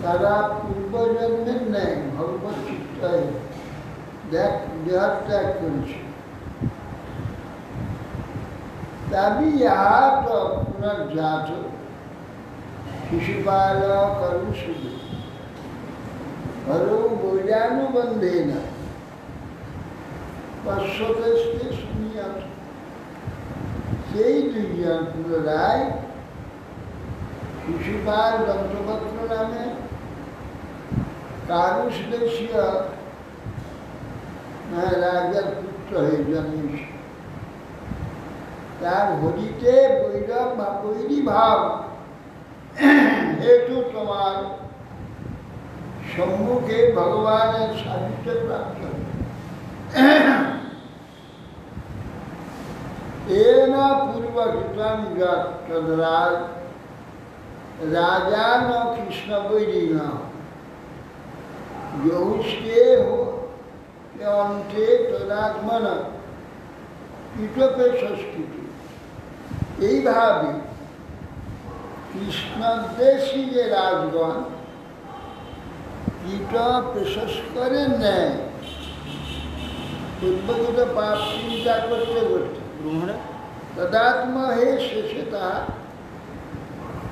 তারা পূর্বজন্মের নেয় ভগবত চিত্তায় দেহ ত্যাগ করেছে। तभी यहाँ तो पुनर्जात शिशुपाल करुषुद हरो बोजानुबंधेन पश्यते सुनियात সেই দুইজন পুনরায় শিশুপাল দন্তপত্র নামে কারুষ দেশীয় রাজার পুত্র হয়ে জন্মেছে। তার হরিতে বৈরব বা বৈরী ভাব হেতু তোমার সম্মুখে ভগবানের সাহিত্য প্রাপ্ত এন পূর্বকৃতম তদ্রাজ রাজা ন কৃষ্ণ বৈরী ন যৌষ্ঠে অন্তে তদাত্মন কীটপে সংস্কৃতি। এইভাবে কৃষ্ণদেশী যে রাজগণ কীট পেশস্করের ন্যায় পূর্বকৃত পাপ চিন্তা করতে করতে তদাত্ম হে শেষে তাহা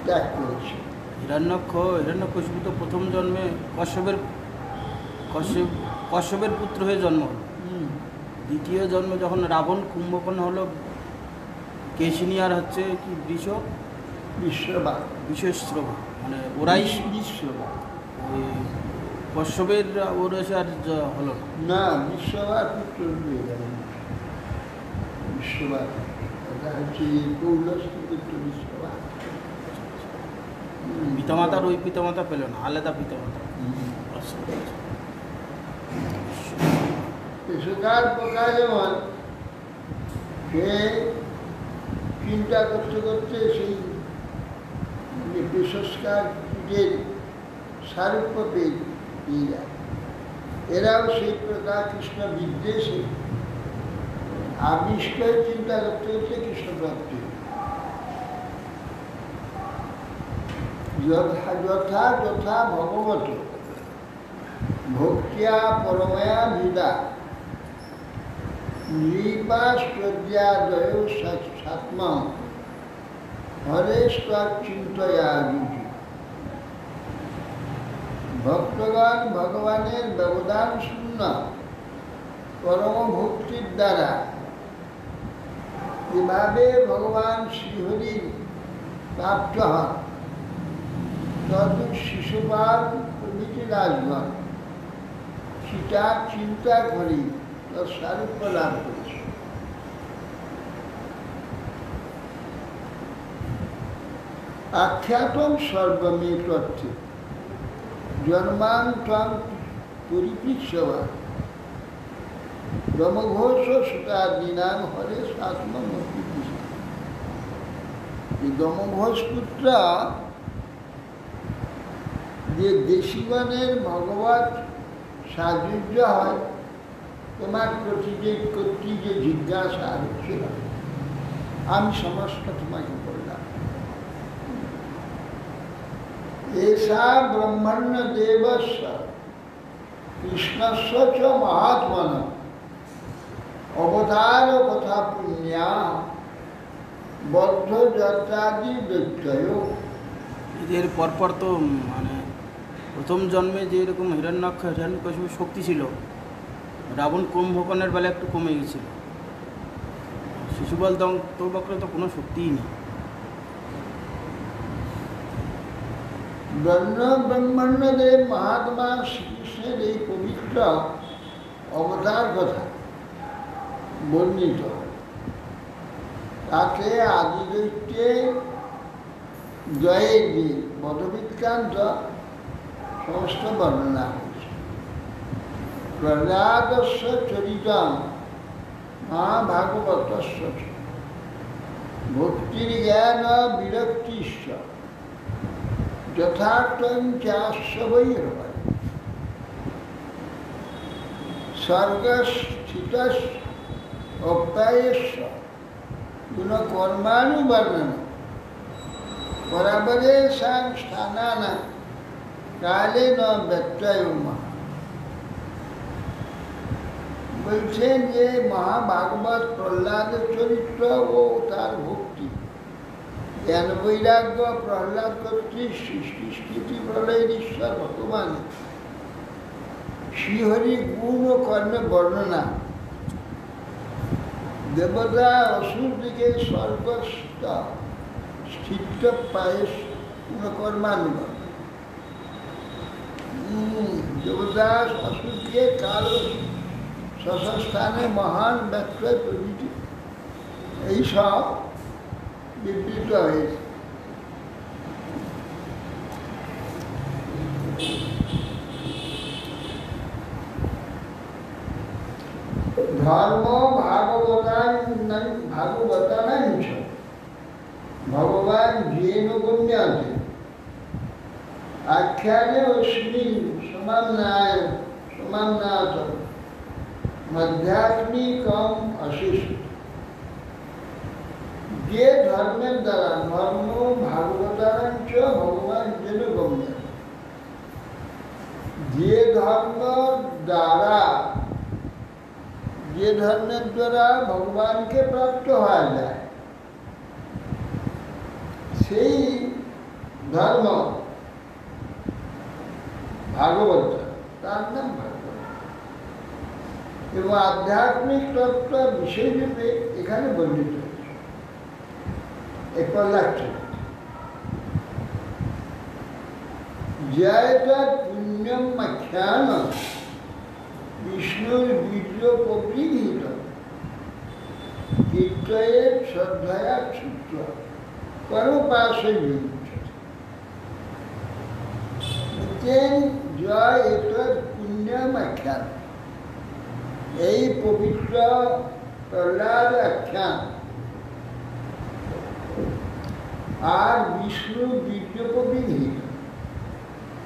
ত্যাগ করেছে। হিরণ্যকশিপু তো প্রথম জন্মে কশ্যপের পুত্র হয়ে জন্ম হল। দ্বিতীয় জন্মে যখন রাবণ কুম্ভকর্ণ হলো, কেশিনী আর হচ্ছে কি বিশ্বশ্রবা মানে ওরাই বিশ্ববা, ওই কশ্যপের ওর এসে আর হলো না। বিশ্ববার পুত্র হয়ে গেল বিশ্ববার, এটা হচ্ছে কৌলস্থ পুত্র বিশ্ববা। পিতামাতার ওই পিতামাতা পেল না, আলাদা পিতামাতা। এসকার প্রকার যেমন সে চিন্তা করতে করতে সেই কুসংস্কার পূজের সারূপ্য পেয়ে যায়, এরাও সেই প্রকার কৃষ্ণ বিদ্বেষে আবিষ্ট চিন্তা করতে করতে কৃষ্ণ প্রাপ্তি। যথা যথা ভগবত ভক্তিয়া পরময়া ভিদা নৃপাশ্চর্যাদয় সাত্মা হরেশ্বচিন্তয়া যুজি। ভক্তগণ ভগবানের ব্যবধান শূন্য পরম ভক্তির দ্বারা যেভাবে ভগবান শ্রীহরির প্রাপ্ত হন, তদ্রূপ শিশুপাল প্রভৃতি রাজগণ সীতার চিন্তা করি তার সারূপ্য লাভ করেছে। আখ্যাতম সর্বমেত অর্থে জন্মান্তং পরিপৃচ্ছবা ব্রহ্মঘোষ সুতাদীনাম হরে আত্মমূর্তি। এই ব্রহ্মঘোষ পুত্র যে দেশিগণের ভগবত সাহায্য হয়, তোমার প্রতি যে জিজ্ঞাসা হচ্ছিল আমি সমস্ত তোমাকে বললাম। এসা ব্রহ্মণ্য দেবস্য কৃষ্ণস্য চ মহাত্মন অবতার কথা পুণ্যা বদ্ধ যাত্রাদি ব্যত্যয়। এদের পরপর তো মানে প্রথম জন্মে যে এরকম হিরণ্যকশিপুর শক্তি ছিল, রাবণ কুম্ভকর্ণের বেলা একটু কমে গেছিল। শিশুপাল দন্তবক্রে তো কোনো শক্তিই নেই। ব্রহ্মণ্যদেব মহাত্মা শ্রীকৃষ্ণের এই পবিত্র অবতার কথা বর্ণিত, তাতে আদিদৈত্যে জয়ের দিন বধবৃত্তান্ত সমস্ত বর্ণনা হয়েছে। প্রহ্লাদস্য চরিতম মহাভাগবতস্য ভক্তির জ্ঞান বিরক্তিশ্চ যথার্থং চাস্য বৈরবায় স্বর্গস্থিতস্য অপ্যায়স্য গুণকর্মানুবর্ণন পরাবরেষাং স্থানানাং কালে ন ব্যত্যয় মহা। বলছেন যে মহাভাগবত প্রহ্লাদের চরিত্র ও তার ভক্তি, জ্ঞান বৈরাগ্য, প্রহ্লাদ কর্তৃক সৃষ্টি স্থিতি প্রলয়ের ঈশ্বর ভগবান, শ্রীহরি গুণ ও কর্ণে বর্ণনা, দেবতা অসুর দিকে স্বর্গস্থ স্থিত পায়েস কর্মানুভব, দেবতা অসুর দিকে কাল স্থানে মহান ব্যত্যয় প্রভৃতি এইসব বিবৃত হয়েছে। ধর্ম ভাগবতানাঞ্চ ভগবান যেন গম্যাতে আখ্যানে অস্মিন সমান্নাত মধ্যাত্মিকম অশিষ্ট। যে ধর্মের দ্বারা ধর্ম ভাগবতানাঞ্চ ভগবান যেন গম্যাতে, যে ধর্মের দ্বারা ভগবানকে প্রাপ্ত হওয়া যায়, সেই ধর্ম ভাগবত, তার নাম ভাগবত। এবং আধ্যাত্মিক তত্ত্ব বিষয়রূপে এখানে বর্ণিত হয়েছে। জয়টা পুণ্যম আখ্যান বিষ্ণুর বীর্য প্রবৃহীত কীর্তয়ের শ্রদ্ধায়া সূত্র পরপাশে জয় এটার পুণ্যম আখ্যান, এই পবিত্র প্রহ্লাদ আখ্যান আর বিষ্ণু বীর্য প্রবৃহীত,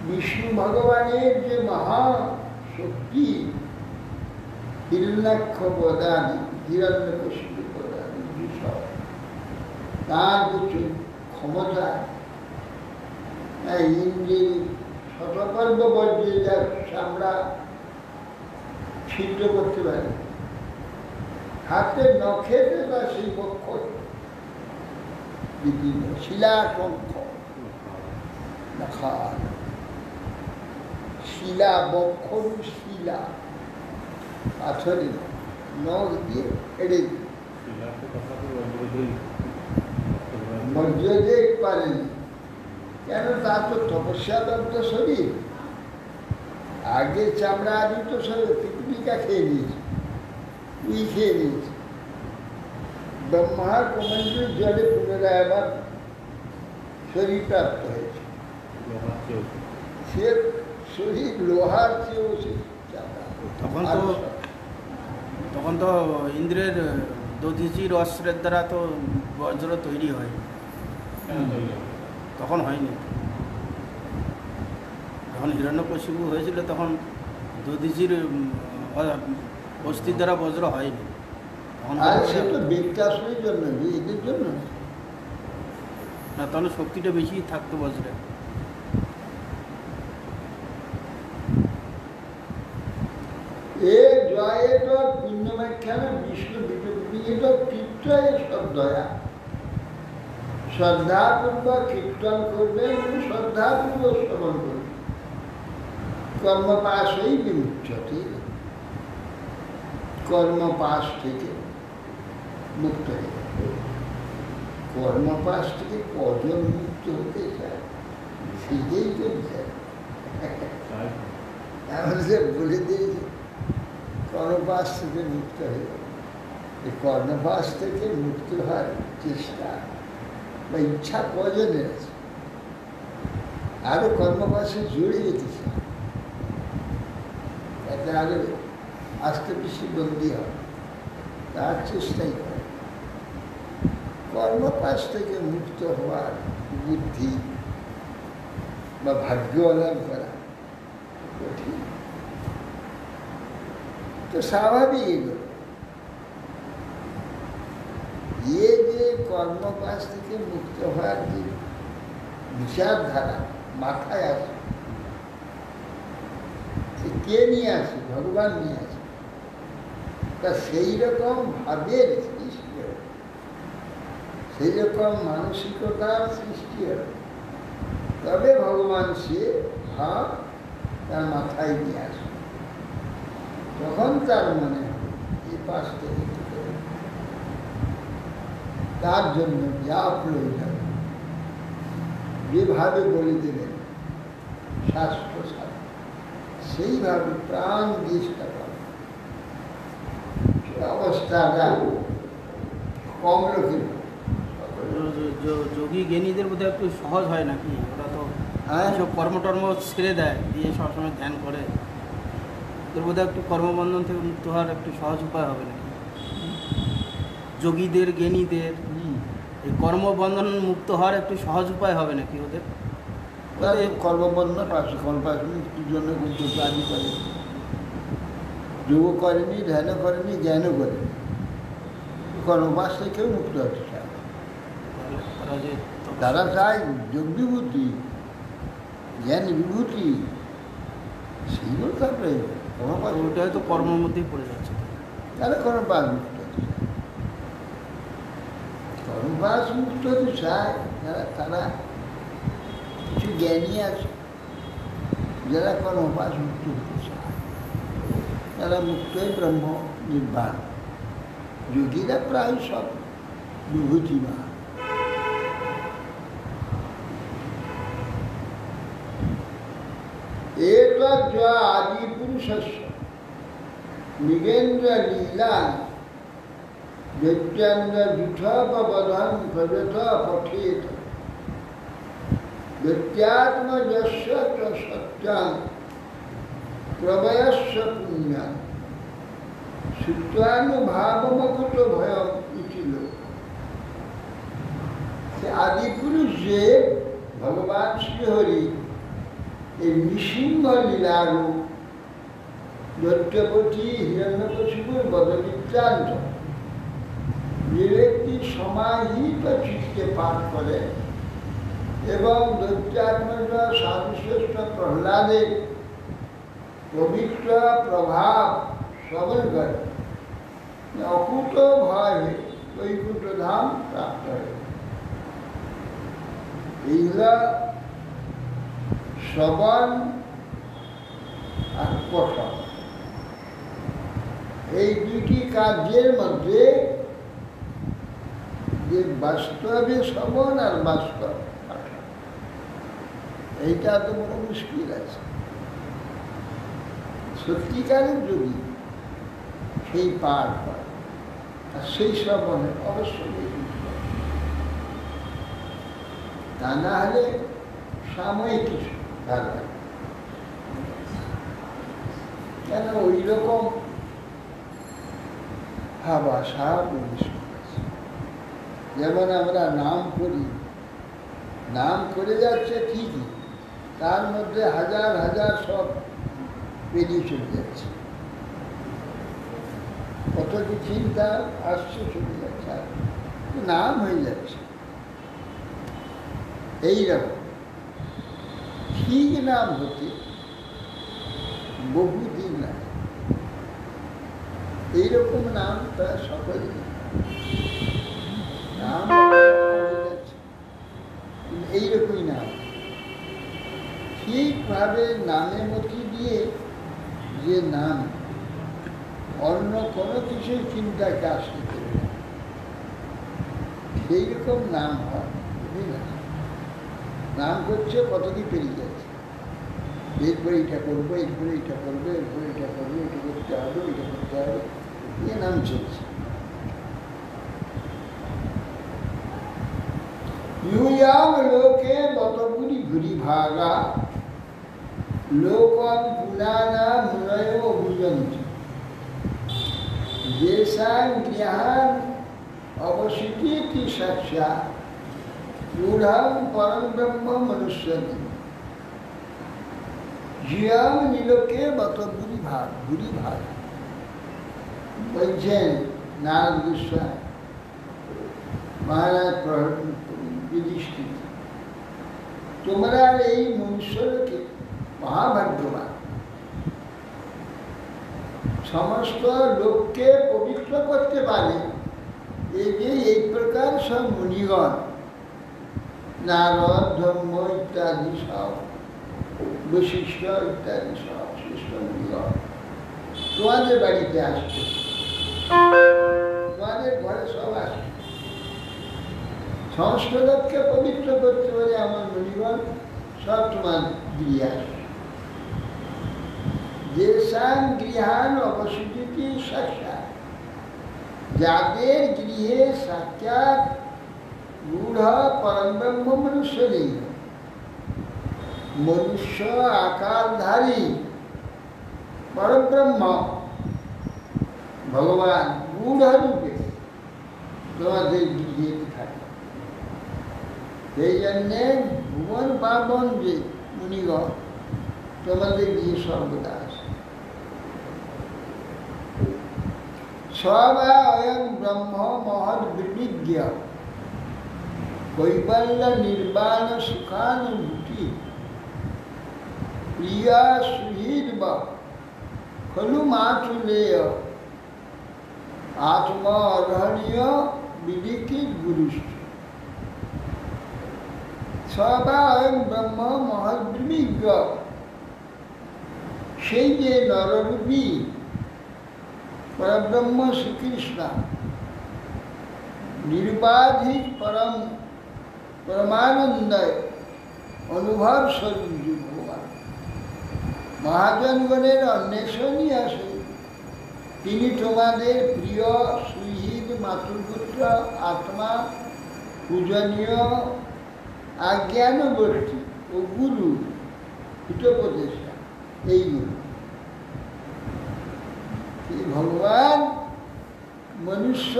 বিষ্ণু ভগবানের যে মহা শক্তি, হিরণ্যাক্ষ প্রদানী, হিরণ্যকশিপু প্রদানী, তার যে ক্ষমতা, ইন্দ্রিয় শতকর্ম বর্জ্যে যা চামড়া ছিদ্র করতে পারে, হাতে নখেতে বা সেই বক্ষ বিভিন্ন শিলাকঙ্ক, শিলা বক্ষর শিলা পাথরে নখ দিয়ে এড়ে বজ্রদেব পারেনি। কেন? তার তো তপস্যাদত্ত শরীর, আগে চামড়া আদি তো শরীর পিপিকা খেয়ে নিয়েছে, উই খেয়ে নিয়েছে। ব্রহ্মার কমণ্ডল জলে পুনরায় আবার শরীর প্রাপ্ত হয়েছে, সে শরীর লোহার চেয়েও সে চামড়া। তখন তো ইন্দ্রের দধিচির অস্ত্রের দ্বারা তো বজ্র তৈরি হয়, তখন হয়নি। যখন হিরণ্যকশিপু হয়েছিল তখন দধিচির অস্থির দ্বারা বজ্র হয়নি। আর সে তো বিকাশের জন্য, এদের জন্য না, তখন শক্তিটা বেশি থাকতো বজ্রে। এ জয়েত পুণ্যমাখ্যানে বিষ্ণু বিজয়ীত কীর্তনের শ্রদ্ধয়া, শ্রদ্ধাপূর্বক কীর্তন করবেন এবং শ্রদ্ধাপূর্বক শ্রবণ করবেন। কর্মপাশই বিমুচ্যতে, কর্মপাশ থেকে মুক্ত হয়ে যাবে। কর্মপাশ থেকে কজন মুক্ত হতে চায়, সেটাই তো চায়। আমাদের বলে দিয়েছে কর্মপাশ থেকে মুক্ত হয়ে যাবে। এই কর্মপাশ থেকে মুক্ত হওয়ার চেষ্টা বা ইচ্ছা কজনের আছে, আরো কর্মপাশে জড়ে যেতে চায়, এতে আরো আজকে বেশি বন্দী হয়, তার চেষ্টাই করে। কর্মপাশ থেকে মুক্ত হওয়ার বুদ্ধি বা ভাগ্য অর্জন করা কঠিন, তো স্বাভাবিক এগুলো। যে কর্মপাশ থেকে মুক্ত হওয়ার যে বিচারধারা মাথায় আসে, কে নিয়ে আসে? ভগবান নিয়ে আসে। তা সেই রকম ভাবের সৃষ্টি হবে, সেই রকম মানসিকতার সৃষ্টি হবে, তবে ভগবান সে ভাব তার মাথায় নিয়ে আসবে। তখন তার মনে হবে এই পাশ থেকে কি করে। তার জন্য যা প্রয়োজন যেভাবে বলে দেবেন শাস্ত্র সাথে, সেইভাবে প্রাণ চেষ্টা করে। অবস্থাটা কম লোকের যোগী জ্ঞানীদের বোধহয় একটু সহজ হয় নাকি? ওরা তো সব কর্মটর্ম ছেড়ে দেয়, দিয়ে সবসময় ধ্যান করে। ওদের বোধহয় একটু কর্মবন্ধন থেকে মুক্ত হওয়ার একটু সহজ উপায় হবে নাকি? যোগীদের জ্ঞানীদের এই কর্মবন্ধন মুক্ত হওয়ার একটু সহজ উপায় হবে নাকি ওদের? কর্মবন্ধন পাশে কি জন্য করতে কাজই করে, যোগ করেনি, ধ্যান করেনি, জ্ঞানও করেনি, কর্মপাশ থেকেও মুক্ত হতে চায়। তারা চায় যোগ বিভূতি, জ্ঞান বিভূতি, সেইগুলো তারপরে কর্মপাশ। ওটা হয়তো কর্মের মধ্যেই পড়ে যাচ্ছে। তারা কর্মপাশ মুক্ত হতে চায়, কর্মপাশ মুক্ত হতে চায় যারা, তারা কিছু জ্ঞানী আছে যারা কর্মপাশ মুক্ত হতে চায়, তারা মুক্তই ব্রহ্ম নির্বাণ। যোগীরা প্রায় সব বিভূতিমান। এতদ্ আদি পুরুষস্য মৃগেন্দ্র লীলা ব্যত্যেন্দ্র জুঠবধন ভজত পঠেত ব্যত্যাত্মযস্য চ সত্যং প্রবয়স্য পুণ্যাৎ শ্রুত্বানুভাবমকুত ভয়ম ইতি লোক। আদি পুরুষ যে ভগবান শ্রীহরি এই নৃসিংহ লীলারূপ দৈত্যপতি হিরণ্যকশিপুর বদবৃত্তান্ত যে ব্যক্তি সমাহিত চিত্তে পাঠ করে এবং দৈত্যাত্মজ সাধুশ্রেষ্ঠ প্রহ্লাদের পবিত্র প্রভাব শ্রবণ করে, অকুত ভয় বৈকুণ্ঠ ধাম প্রাপ্ত হয়। এইগুলা শ্রবণ আর পঠন, এই দুটি কার্যের মধ্যে যে বাস্তবে শ্রবণ আর বাস্তব পাঠন, এইটা তো বড় মুশকিল আছে। সত্যিকারের যদি সেই পাঠ হয় আর সেই শ্রবণে অবশ্যই, তা না হলে সাময়িক কিছু ভালো লাগে। কেন ওই রকম ভাষা যেমন আমরা নাম করি, নাম করে যাচ্ছে ঠিকই, তার মধ্যে হাজার হাজার সব পেরিয়ে চলে যাচ্ছে, কত কি চিন্তা আসছে চলে যাচ্ছে, নাম হয়ে যাচ্ছে। এইরকম ঠিক নাম হতে বহুদিন লাগে। এইরকম নাম প্রায় সকলেই নাম হয়ে যাচ্ছে, এইরকমই নাম ঠিকভাবে নামের মধ্যে দিয়ে যে নাম অন্য কোনো কিছুর চিন্তাকে আসতে দেবে না, সেই রকম নাম হয়। নাম করছে কত কি পেরিয়ে যাচ্ছে, এরপরে এটা করবো, এরপরে এটা করবো, এরপরে এটা করবো, এটা করতে হবে, এটা করতে হবে, এ নাম চলছে। ইউয়াম লোকে বতপুরি ঘুরি ভাগা লোকম পুরানা মুনয় অভিযন্ত যেসাং জ্ঞান অবস্থিতি সাক্ষা মূঢ়ং পরম ব্রহ্ম মনুষ্য জিয়াম নীলকে বত বুড়ি ভাগ বলছেন নারদ গোস্বামী মহারাজ যুধিষ্ঠির, তোমরা এই মনুষ্যকে মহাভাগ্যবান, সমস্ত লোককে পবিত্র করতে পারে এই যে এই প্রকার সব মুনিগণ, নারদ, ধর্ম ইত্যাদি সব, বৈশিষ্ট্য ইত্যাদি সব শ্রেষ্ঠ মুনিগণ তোমাদের বাড়িতে আসছে, তোমাদের ঘরে সব আসছে। সমস্ত লোককে পবিত্র করতে পারে আমার মুনিগণ সব তোমার গৃহে আসবে। যেসাং গৃহান অবসুচিতি সাক্ষাৎ, যাদের গৃহে সাক্ষাৎ গূঢ় পরব্রহ্ম মনুষ্য নেই, মনুষ্য আকারধারী পরব্রহ্ম ভগবান গূঢ় রূপে তোমাদের গৃহে থাকে। সেই জন্যে ভুবন পাবন যে মুনিগণ তোমাদের গৃহে সর্বদা আছে। সবা অয়ং ব্রহ্ম মহৎ বিবিজ্ঞ কৈবল্য নির্বাণ সুখানুভূতি প্রিয়া সুহৃদ খলু মাতুলেয় আত্মা অরহণীয় বিদিকিত গুরুষ্ঠ। সবা অয়ং ব্রহ্ম মহৎ বিবিজ্ঞ, সেই যে নররূপী পরব্রহ্ম শ্রীকৃষ্ণ, নিরুপাধিক পরমানন্দ অনুভব স্বরূপ ভগবান, মহাজনগণের অন্বেষণই আসে। তিনি তোমাদের প্রিয় সুহৃদ মাতৃপুত্র, আত্মা, পূজনীয়, আজ্ঞানবর্তী ও গুরু, হিতোপদেশা, এই গুরু। ভগবান মনুষ্য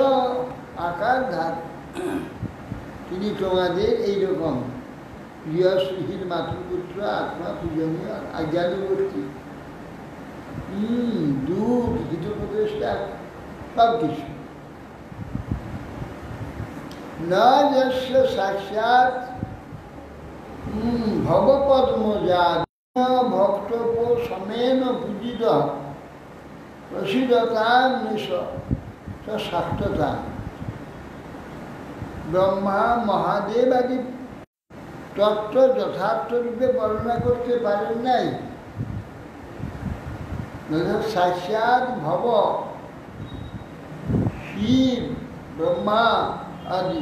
আকার ধার, তিনি তোমাদের এইরকম প্রিয় সুহৃদ মাতৃপুত্র, আত্মা, পূজনীয়, আজ্ঞানুবর্তী, দূত, হিতোপদেষ্টা, সব কিছু। না যস্য সাক্ষাৎ ভবপদ্মজাত ভক্তপ সমেন পূজিত প্রসিদ্ধতাম নিশ শাক্ততাম। ব্রহ্মা মহাদেব আদি তত্ত্ব যথার্থ রূপে বর্ণনা করতে পারেন নাই। সাক্ষাৎ ভব, শিব, ব্রহ্মা আদি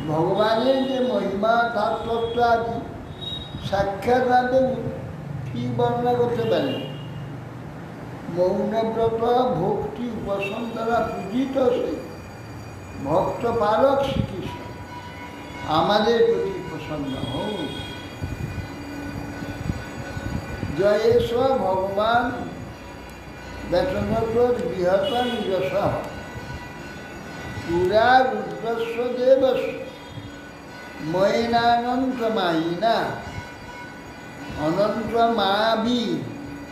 ভগবানের যে মহিমা, তার তত্ত্ব আদি সাক্ষাৎ ভাবে কি বর্ণনা করতে পারেন। মৌনব্রত ভক্তি উপাসন দ্বারা পূজিত সেই ভক্ত পালক শ্রীকৃষ্ণ আমাদের প্রতি প্রসন্ন হন। জয়েশ ভগবান বেতনত বৃহৎ নিজস পুরা রুদ্রস্ব দেবস্ব ময়নানন্ত মায়িনা অনন্ত মাবি,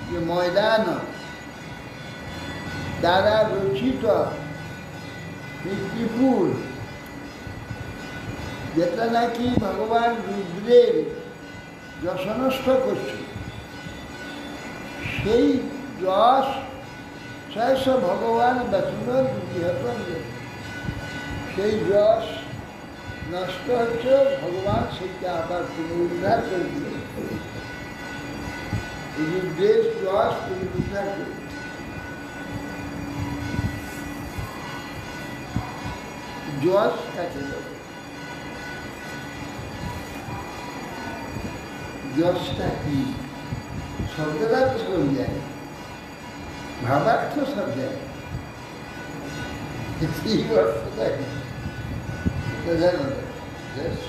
যে ময়দান দ্বারা রচিত ত্রিপুর, যেটা নাকি ভগবান রুদ্রের যশ নষ্ট করছে, সেই যশ শেষ ভগবান বেতন বৃহৎ, সেই যশ নষ্ট হচ্ছে, ভগবান সেইটা আবার পুনরুদ্ধার করে দিয়ে রুদ্রের যশ পুনরুদ্ধার করে। যশ কাকে বলে? যশটা কি? শব্দরার্থ সব যায়, ভাবার্থ সব যায়, অর্থটা কি জানো? যশ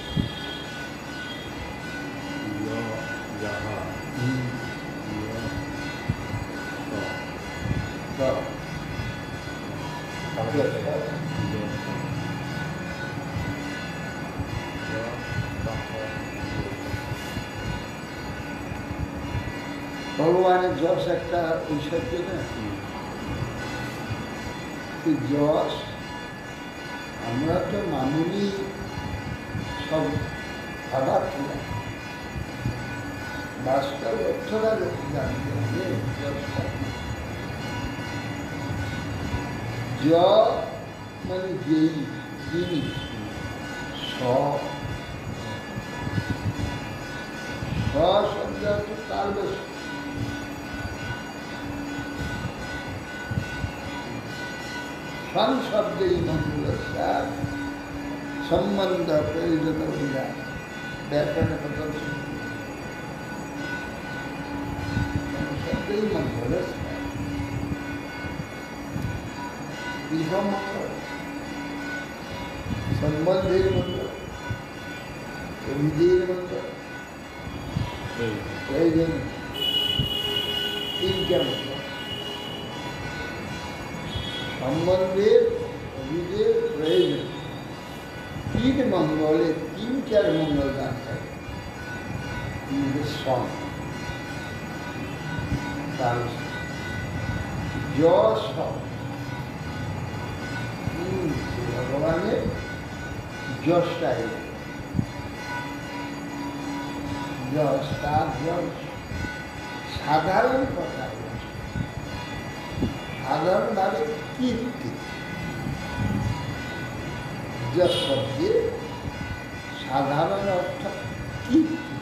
ভগবানের যশ একটা ঐশ্বর্য না, যশ আমরা তো মামুলি সব ভাবার্থ না, বাস্তব অর্থটা জানতে হবে। য মানে যেই যিনি, স শব্দ হচ্ছে তার বেশি। সংশব্দেই মঙ্গলস্যাৎ সম্বন্ধ প্রয়োজন অভিধান ব্যাকরণে প্রথম সংশব্দেই মঙ্গলস্যাৎ বিভম মঙ্গল, সম্বন্ধের মঙ্গল, অভিধেয়ের মঙ্গল, প্রয়োজন তিনটা মঙ্গল। সম্বন্ধের, অভিধেয়, প্রয়োজন, তিন মঙ্গলে তিন চার মঙ্গল দান থাকে। সম তার যশ ভগবানের যশটাই যশ, তার যশ সাধারণ কথা, সাধারণভাবে কীর্তি। যশ শব্দের সাধারণ অর্থ কীর্তি।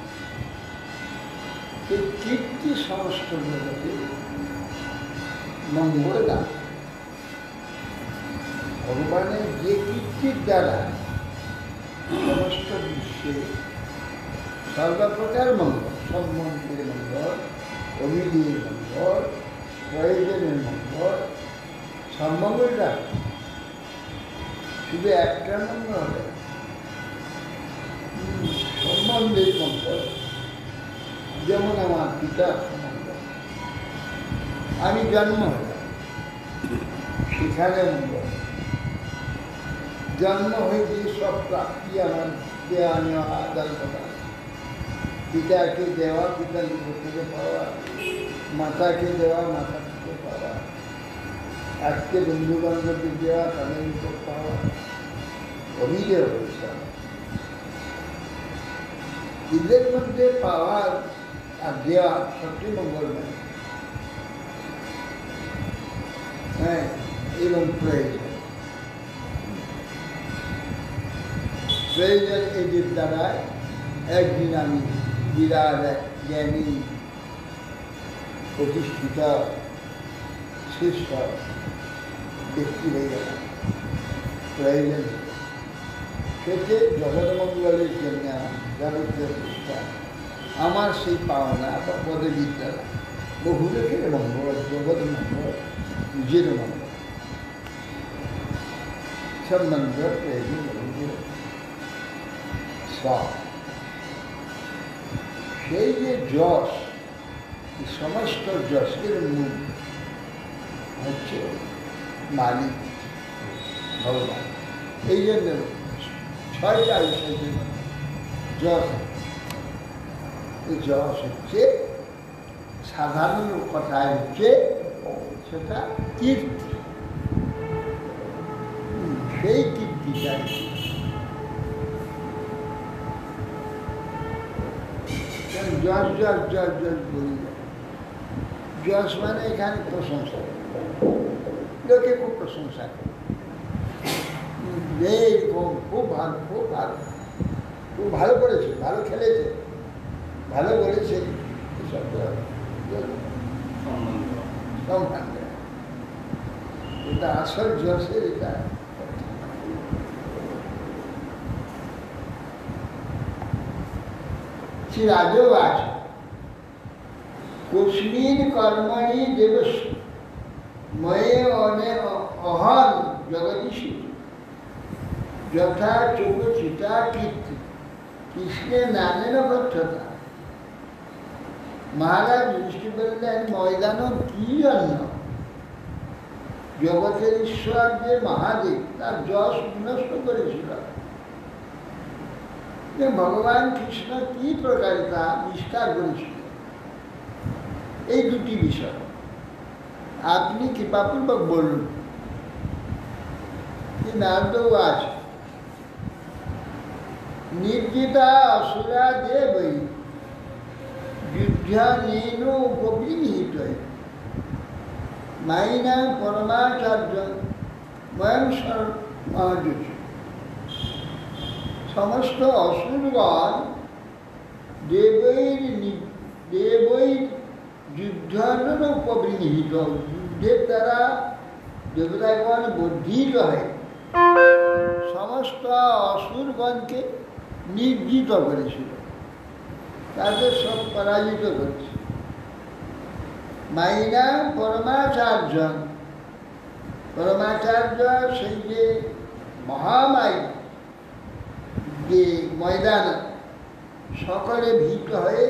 এই কীর্তি সমস্ত জগতে মঙ্গল লাভ। ভগবানের যে কীর্তির দ্বারা সমস্ত বিশ্বে সর্বপ্রকার মঙ্গল, সম্বন্ধের মঙ্গল, অভিধেয়ের মঙ্গল, প্রয়োজনের মঙ্গল, সম্মঙ্গলটা শুধু একটা মঙ্গল হবে, সম্বন্ধের মঙ্গল। যেমন আমার পিতা মঙ্গল, আমি জন্ম হলাম সেখানে মঙ্গল। জন্ম হয়েছে সব প্রাপ্তি আমার দেওয়া নেওয়া আদান প্রদান, পিতাকে দেওয়া পিতার নিকট থেকে পাওয়া, মাতাকে দেওয়া মাতা থেকে পাওয়া, আজকে বন্ধু বান্ধবকে দেওয়া তাদের নিকট পাওয়া, অভিধেয় হয়েছে। এদের মধ্যে পাওয়ার আর দেওয়া সবচেয়ে মঙ্গলময়। হ্যাঁ, এবং প্রয়োজন এদের দ্বারা একদিন আমি বিরাট এক জ্ঞানী প্রতিষ্ঠিত শ্রেষ্ঠ ব্যক্তি হয়ে গেলাম। প্রয়োজন সেটি জগৎমঙ্গলের জন্য যাবতীয় চেষ্টা, আমার সেই পাওনা বা পদবীর দ্বারা বহু লোকের মঙ্গল, জগৎ মঙ্গল, নিজের মঙ্গল, সম্বন্ধ প্রয়োজন সব। সেই যে যশ, সমস্ত যশের মূল হচ্ছে মালিক ভগবান। এই জন্য ছয়টা বিষয় যশ। এই যশ হচ্ছে সাধারণ কথায় হচ্ছে সেটা কীর্তি। সেই কীর্তিটাই যশ যশ যশ যশ বলি। যশ মানে এখানে প্রশংসা, লোকে খুব প্রশংসা করে, এরকম খুব ভালো, খুব ভালো, খুব ভালো করেছে, ভালো খেলেছে, ভালো বলেছে, এসব সম্মান দেয়। এটা আসল যশের এটা। রাজবাস কস্মিন কর্মণি দেবস ময়ে অহন জগদীশী যথা চোখচিতা কীর্তি কৃষ্ণের নামের ব্যর্থতা। মহারাজ দৃষ্টি বললেন ময়দান কি জন্য? জগতের ঈশ্বর যে মহাদেব তার যশ বিনষ্ট করেছিল। ভগবান কৃষ্ণ কি প্রকারে তা বিস্তার করেছিল। এই দুটি বিষয় আপনি কৃপাপূর্বক বলুন। নারদবাচ নির্জিতা অসুরা দেবৈ যুদ্ধেন উপবিহিত মাইনা পরমাচার্য ময়ংসর মহাযুদ্ধ সমস্ত অসুরগণ দেবৈর যুদ্ধের উপবৃহিত, যুদ্ধের দ্বারা দেবতাগণ বর্ধিত হয়, সমস্ত অসুরগণকে নির্জিত করেছিল, তাদের সব পরাজিত করেছে। মাইনা পরমাচার্য সেই যে মহামাই যে ময়দান, সকলে ভীত হয়ে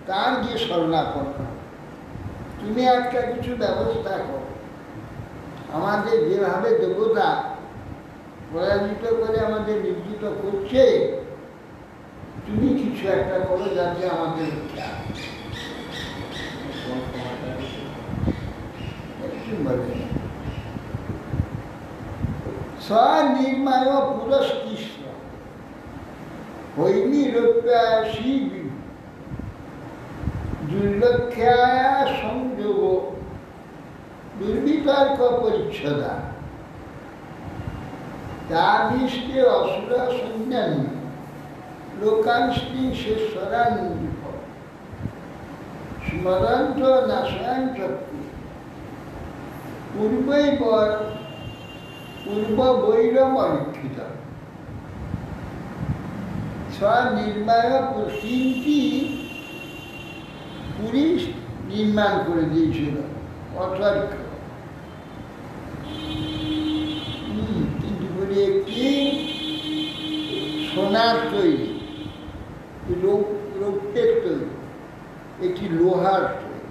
তার যে শরণাপন্ন, তুমি একটা কিছু ব্যবস্থা করো, আমাদের যেভাবে দেবতা পরাজিত করে আমাদের নির্জিত করছে, তুমি কিছু একটা করো যাতে আমাদের রক্ষা। স্বনির্মায় পুরস্কৃষ্ট হৈমি রূপ্যাসী দুর্লক্ষায়া সংযোগ দুর্বিতর্ক পরিচ্ছদা তাভিষ্টে অসুর সৈন্যানি লোকাংশটি শেষরান্বিত স্মরন্ত নাশায়ন শক্তি পূর্ব বৈরম অলিখিত স্বনির্মায় তিনটি পুরী নির্মাণ করে দিয়েছিল অথর্ক, কিন্তু পুরী একটি সোনার তৈরি, রৌপ্যের তৈরি, একটি লোহার তৈরি,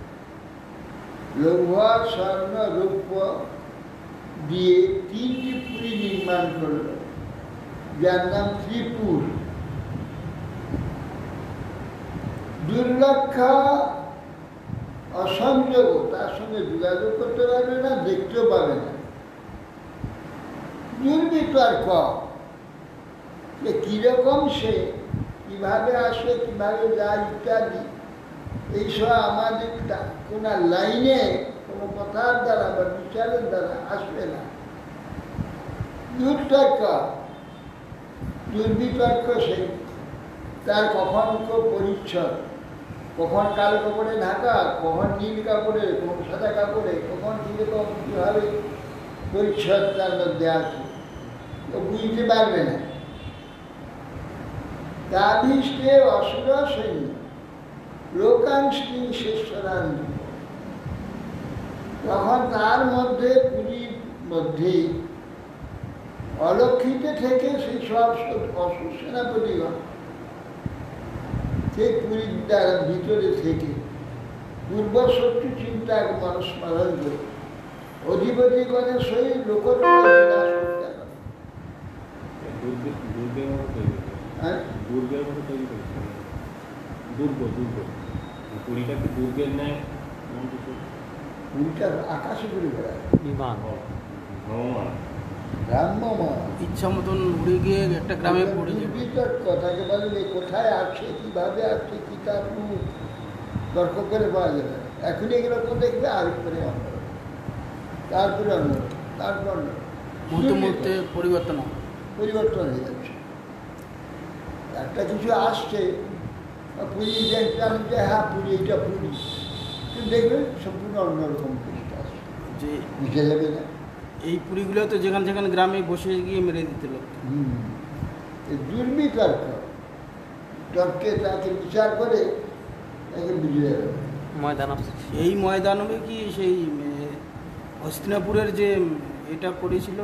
লৌহা স্বর্ণ রৌপ্য দিয়ে তিনটি পুরী নির্মাণ করল, যার নাম ত্রিপুর। দুর্লক্ষ অসংযোগ, তার সঙ্গে যোগাযোগ করতে পারবে না, দেখতেও পাবে না। দুর্বিতর্ক, যে কীরকম সে, কীভাবে আসে, কীভাবে যায় ইত্যাদি, এইসব আমাদের কোনো লাইনে কোনো কথার দ্বারা বা বিচারের দ্বারা আসবে না। দুর্বিতর্ক সেই, তার কখন পরিচ্ছদ, কখন কালো কাপড়ে ঢাকা, কখন নীল কাপড়ে, কখন সাদা কাপড়ে, কখন কীরকম কীভাবে পরিচ্ছদ তার মধ্যে আছে, তো বুঝতে পারবে না। তাভিষ্টে অসুর সৈন্য লোকাংশটি শেষরান্বিত, তখন তার মধ্যে পুরীর মধ্যে অলক্ষিত থেকে সেই সব অসুর সেনাপতিগণ সেই পুরীর দ্বারা ভিতরে থেকে পূর্বশত্রু চিন্তা মানুষ স্মরণ করে অধিপতিগণের সহিত লোকত্রিয়া আকাশে ঘুরে বেড়ায় বিমান, ইচ্ছা মতন উড়ে গিয়ে একটা গ্রামে পড়ে যাবে। কথাকে বলে কোথায় আসছে, কিভাবে আসছে, কি তার তর্ক করে পাওয়া যাবে। এখন এগুলো দেখবে আর করে অন্য, তারপরে অন্য, তারপর অন্য, মুহূর্তে পরিবর্তন হয়ে যাচ্ছে। একটা কিছু আসছে, পুরী দেখলাম যে হ্যাঁ পুরী, এইটা পুরী, কিন্তু দেখবেন সম্পূর্ণ অন্যরকম কিছু আসছে, যে বুঝে যাবে না। এই পুরীগুলো তো যেখানে যেখানে গ্রামে বসে গিয়ে মেরে দিতে লোক। দুর্বিতর্ক, তর্কে তাকে বিচার করে তাকে বুঝে যাবে। এই ময়দানবে কি সেই হস্তিনাপুরের যে এটা করেছিল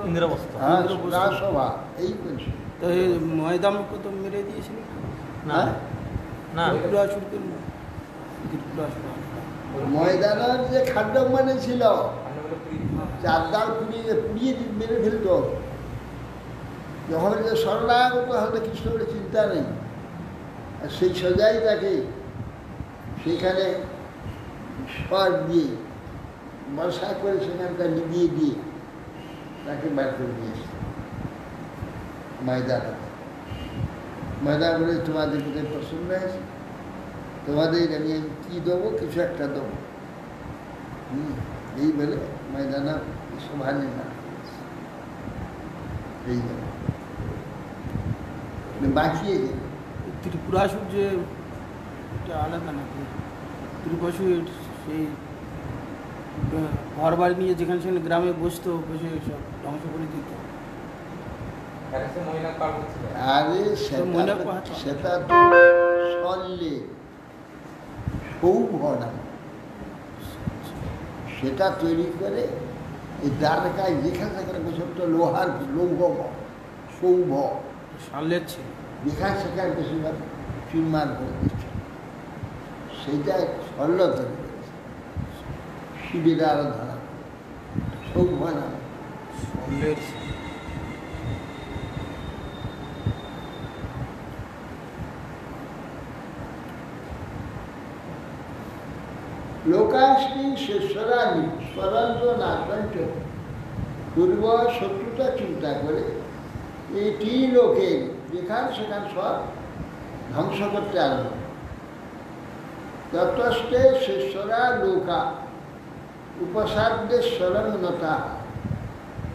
রাজসভা, এই করছে তো ময়দানকে তো মেরে দিয়েছিল না, না ময়দানের যে খাদ্য মানে ছিল, চারদার পুড়িয়ে মেরে ফেলত। যখন যে শরণাগত হলে কৃষ্ণের চিন্তা নেই, আর সেই সজাই তাকে সেখানে স্বর দিয়ে বর্ষা করে সেখানকার লিবিয়ে দিয়ে তাকে বার করে দিয়েছে ময়দান বলে তোমাদের কোথায় পছন্দ হয়েছে, তোমাদের আমি কী দেবো, কিছু একটা দেবো। এই বলে ময়দানা সভা নির্মাণ করেছে। এই জন্য বাঁচিয়ে গেল। ত্রিপুরাসুর যে আলাদা নাকি ত্রিপুরাসুর সেই ঘর বাড়ি নিয়ে যেখানে সেখানে গ্রামে বসতো, বসে সব ধ্বংস করে দিত। আরে সেটা তো সল্লে সৌভ নাম, সেটা তৈরি করে এই দ্বারকায় যেখানে সেখানে বসে তো লোহার লৌহ সৌভ সালের ছিল, যেখানে সেখানে বেশিরভাগ চুরমার করে দিচ্ছে। সেইটা সল্ল তৈরি করেছে, শিবের আরাধনা সৌভ নাম সালের। লোকাশ্রী শেষরানি স্বরন্ত্র নাশঞ্চ পূর্ব শত্রুতা চিন্তা করে এই তিন লোকের যেখান সেখান সব ধ্বংস করতে আরম্ভ। ততস্থে শেষরা লোকা উপসাদ্যেশ্বরন্নতা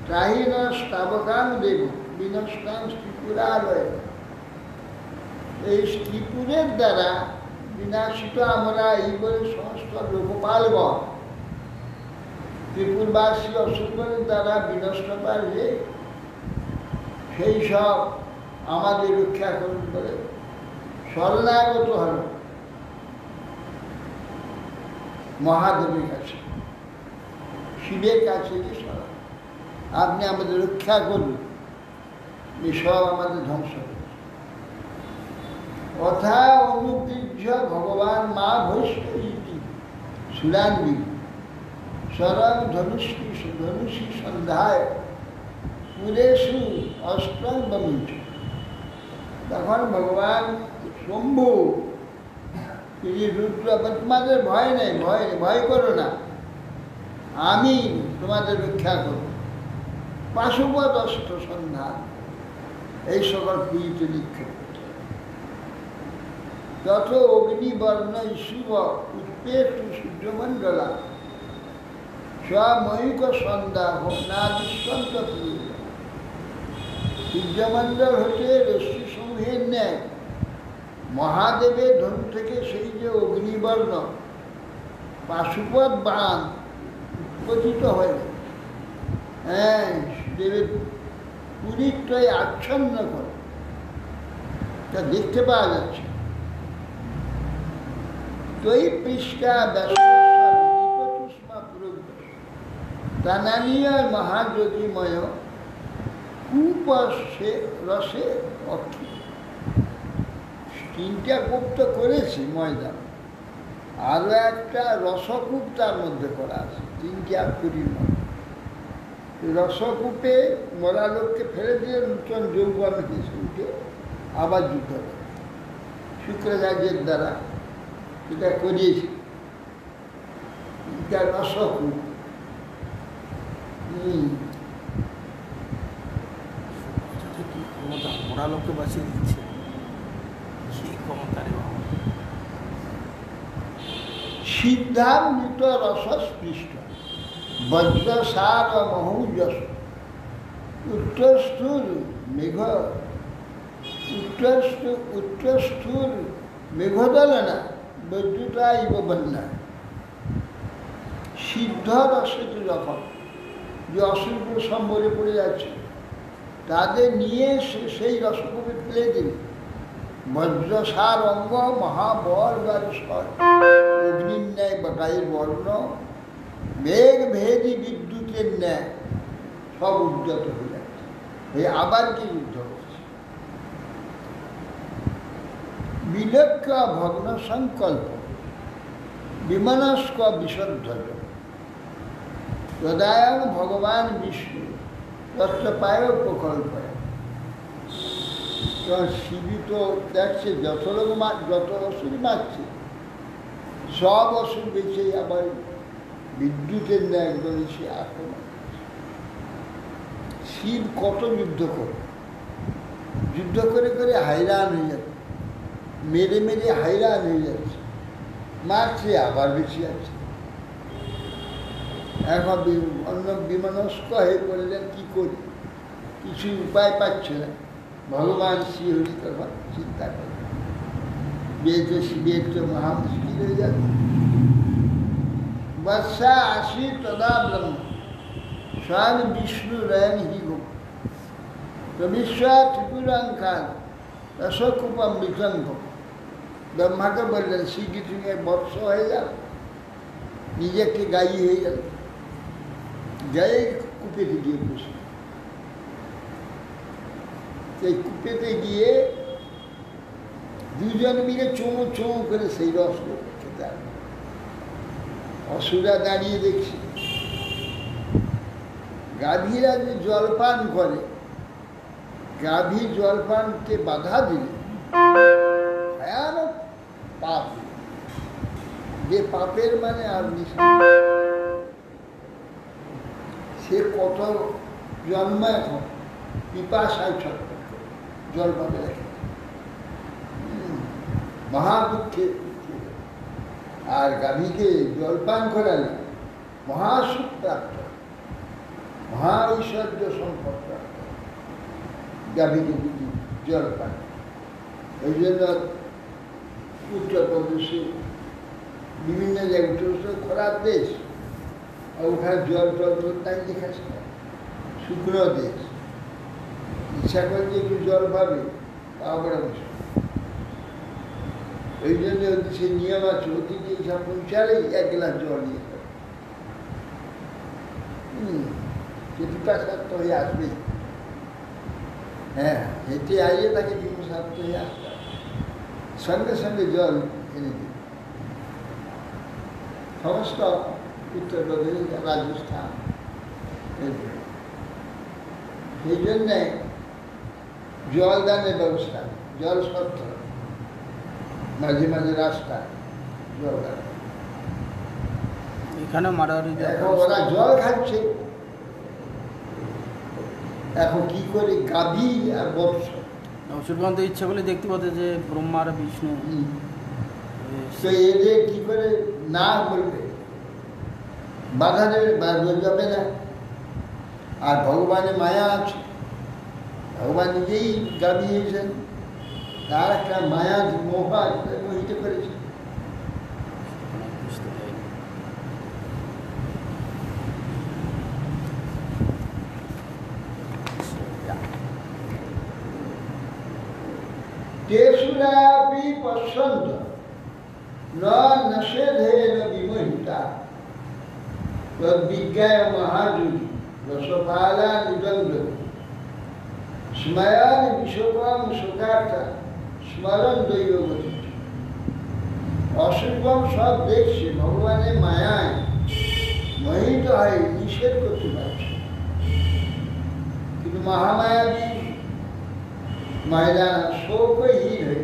ত্রাহীন স্তাবকাং দেব বিনষ্টাং ত্রিপুরালয়। এই ত্রিপুরের দ্বারা বিনাশিত আমরা এই বলে সমস্ত লোকপালগণ ত্রিপুরবাসী অসুরের দ্বারা বিনষ্ট পারবে, সেই সব আমাদের রক্ষা করুন বলে শরণাগত হল মহাদেবের কাছে, শিবের কাছে যে শরণ, আপনি আমাদের রক্ষা করুন, এই সব আমাদের ধ্বংস করুন। অথা অনুগৃহ্য ভগবান মা ভৈষ্ণী সুরান্বী শরং ধনুষী সন্ধ্যায় পুরেশু অষ্টং বমিঞ্চ। তখন ভগবান শম্ভু তিনি রুদ্র, তোমাদের ভয় নেই, ভয় করো না, আমি তোমাদের রক্ষা করব। পাশুপদ অস্ত্র সন্ধ্যা এই সকল পুরীতে নিক্ষেপ। তত অগ্নিবর্ণ শুভ উৎপেষ্টু সূর্যমণ্ডলা স্বময়িক সন্ধ্যা না দুষ্কন্ত পুরী। সূর্যমণ্ডল হতে রশ্মি সমূহের ন্যায় মহাদেবের ধনু থেকে সেই যে অগ্নিবর্ণ পাশুপদ বাণ উৎপতিত হয়ে দেবের পুরীত্রয় আচ্ছন্ন করে, তা দেখতে পাওয়া যাচ্ছে। তৈ পৃষ্ঠা ব্যাসুষ্মা পুরুষ তানানীয় মহাযোগীময় কূপ রসে অক্ষি। তিনটা কূপ তো করেছি ময়দান, আরও একটা রসকূপ তার মধ্যে করা আছে, তিনটা পুরীর মধ্যে। রসকূপে মরা লোককে ফেলে দিয়ে নূতন যৌবন হেসে উঠে আবার যুদ্ধ করে শুক্রাচার্যের দ্বারা এটা করিয়েছি। এটা রসকূপ। মরা লোককে বাঁচিয়ে দিচ্ছে, কি ক্ষমতা রে বাবা। সিদ্ধামৃত রসস্পৃষ্ট বজ্রসার মহৌজস উত্তরস্থুর মেঘ উত্তরস্থুর মেঘদলনা বৈদ্যুতা ইব বন্যা। সিদ্ধ রসিত যখন যে অসুরগুলো সম্বরে পড়ে যাচ্ছে তাদের নিয়ে সেই রসকূপে ফেলে দিল। বজ্রসার অঙ্গ মহাবল স্বর অগ্নির ন্যায় বা গায়ের বর্ণ মেঘ ভেদি বিদ্যুতের ন্যায় সব উদ্যত হয়ে যাচ্ছে। এই আবার কি যুদ্ধ করছে? বিলক্ষ ভগ্ন সংকল্প বিমনস্ক বিশুদ্ধ তদায়ং ভগবান বিষ্ণু তত্ত্বপায় প্রকল্প। শিবি তো দেখছে যত লোক যত অসুর মারছে, সব অসুর বেঁচে আবার বিদ্যুতের ন্যায় একদম সে আক্রমণ। শিব কত যুদ্ধ করে করে হাইরান হয়ে যাচ্ছে, মেরে মেরে হাইরান হয়ে যাচ্ছে, মারছে আবার বেশি আছে। এখন অন্য বিমনস্ক হয়ে পড়লেন, কি করি কিছু উপায় পাচ্ছে না, ভগবান শ্রীহরি তখন চিন্তা করে বেদ শিবের তো মহা মুশকিল হয়ে যাবে। বর্ষা আসি তদা ব্রহ্ম স্বয়ং বিষ্ণু রয়ন হি গো বিশ্বা ত্রিপুরাঙ্কার রসকূপম বিচঙ্গ। ব্রহ্মাকে বললেন শ্রীকৃষ্ণকে বর্ষ হয়ে যাও, নিজেকে গাই হয়ে গেল, গায়ে কূপেতে গিয়ে বসে। সেই কূপেতে গিয়ে দুজন মিলে চোঁ চোঁ করে সেই রস খেতে হবে। অসুরা দাঁড়িয়ে দেখছি, গাভীরা যে জলপান করে, গাভী জলপানকে বাধা দিলে ভয়ানক পাপ, যে পাপের মানে আর সে কত জন্ম এখন পিপাসায় ছটফট করে জল পাবে রেখে মহাদুঃখে। আর গাভীকে জলপান করালে মহাসুখ প্রাপ্ত, মহা ঐশ্বর্য সম্পদ প্রাপ্ত গাভীকে যদি জলপান। ওই জন্য উত্তরপ্রদেশে বিভিন্ন জায়গায় খরার দেশ, ওখানে জল টল নাই দেখাচ্ছে না, শুকনো দেশ, ইচ্ছা করছে একটু জল পাবে পাওয়া বড় মুশকিল। ওই জন্য সে নিয়ম আছে, অতিথি সব পৌঁছালেই 1 গ্লাস জল নিয়ে যাবে। সে পিপাসার্থ হয়ে আসবেই, হ্যাঁ, হেঁটে আইয়ে তাকে পিপাসার্থ হয়ে আসতে সঙ্গে সঙ্গে জল এনে দিবে। সমস্ত উত্তরপ্রদেশ, রাজস্থান, সেই জন্যে জলদানের ব্যবস্থা, জল সত্য মাঝে মাঝে রাস্তা জলদান। এখানে মারারি এখন ওরা জল খাচ্ছে, এখন কি করে গাভী আর বৎস। অসুরকান্ত ইচ্ছা করলে দেখতে পাতে যে ব্রহ্মা আর বিষ্ণু, তো এদের কি করে না বলবে, বাধা দেবে, যাবে না। আর ভগবানের মায়া আছে, ভগবান নিজেই গাভী হয়েছেন, তার একটা মায়া মোহ মোহিত করেছে। তেসুরাপি পশ্যন্ত ন নষেধেন বিমোহিতা তদ্বিজ্ঞায় মহাযুগী রসপালা নিদন্দ স্ময়ান বিশোকম শোকার্থা স্মরণ দৈবগতি। অসুরগণ সব দেখছে, ভগবানের মায়ায় মোহিত হয়, নিষেধ করতে পারছে, কিন্তু মহামায়াবী ময়দান শোকহীন হয়ে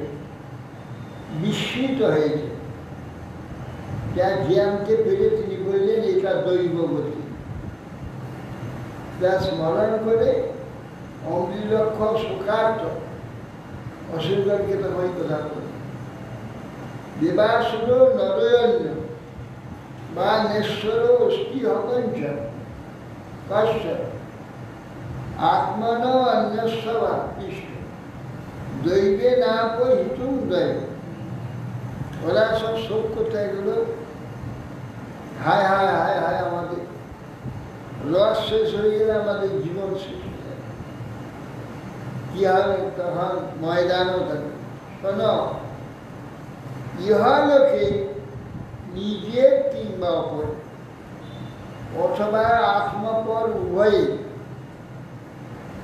বিস্মিত হয়েছে। যা জ্ঞানকে পেরে তিনি বললেন এটা দৈবগতি। যা স্মরণ করে অমৃতক্ষ শোকার্থ অসুরগণকে তো ওই কথা বলে। দেবাসুর নরয়ন্য বা নেশ্বর অস্থি হকঞ্চ কষ্ট আত্মন অন্যস্বভা কৃষ্ণ দৈবে না হিতুম দৈব। ওরা সব শোক কোথায় গেল, হায় হায় হায় হায়, আমাদের রস শেষ হয়ে গেলে আমাদের জীবন শেষ হয়ে যাবে, কি হবে তখন ময়দানও থাকবে। শোনো, ইহলোকে নিজের কিংবা অপর অথবা আত্মপর উভয়ে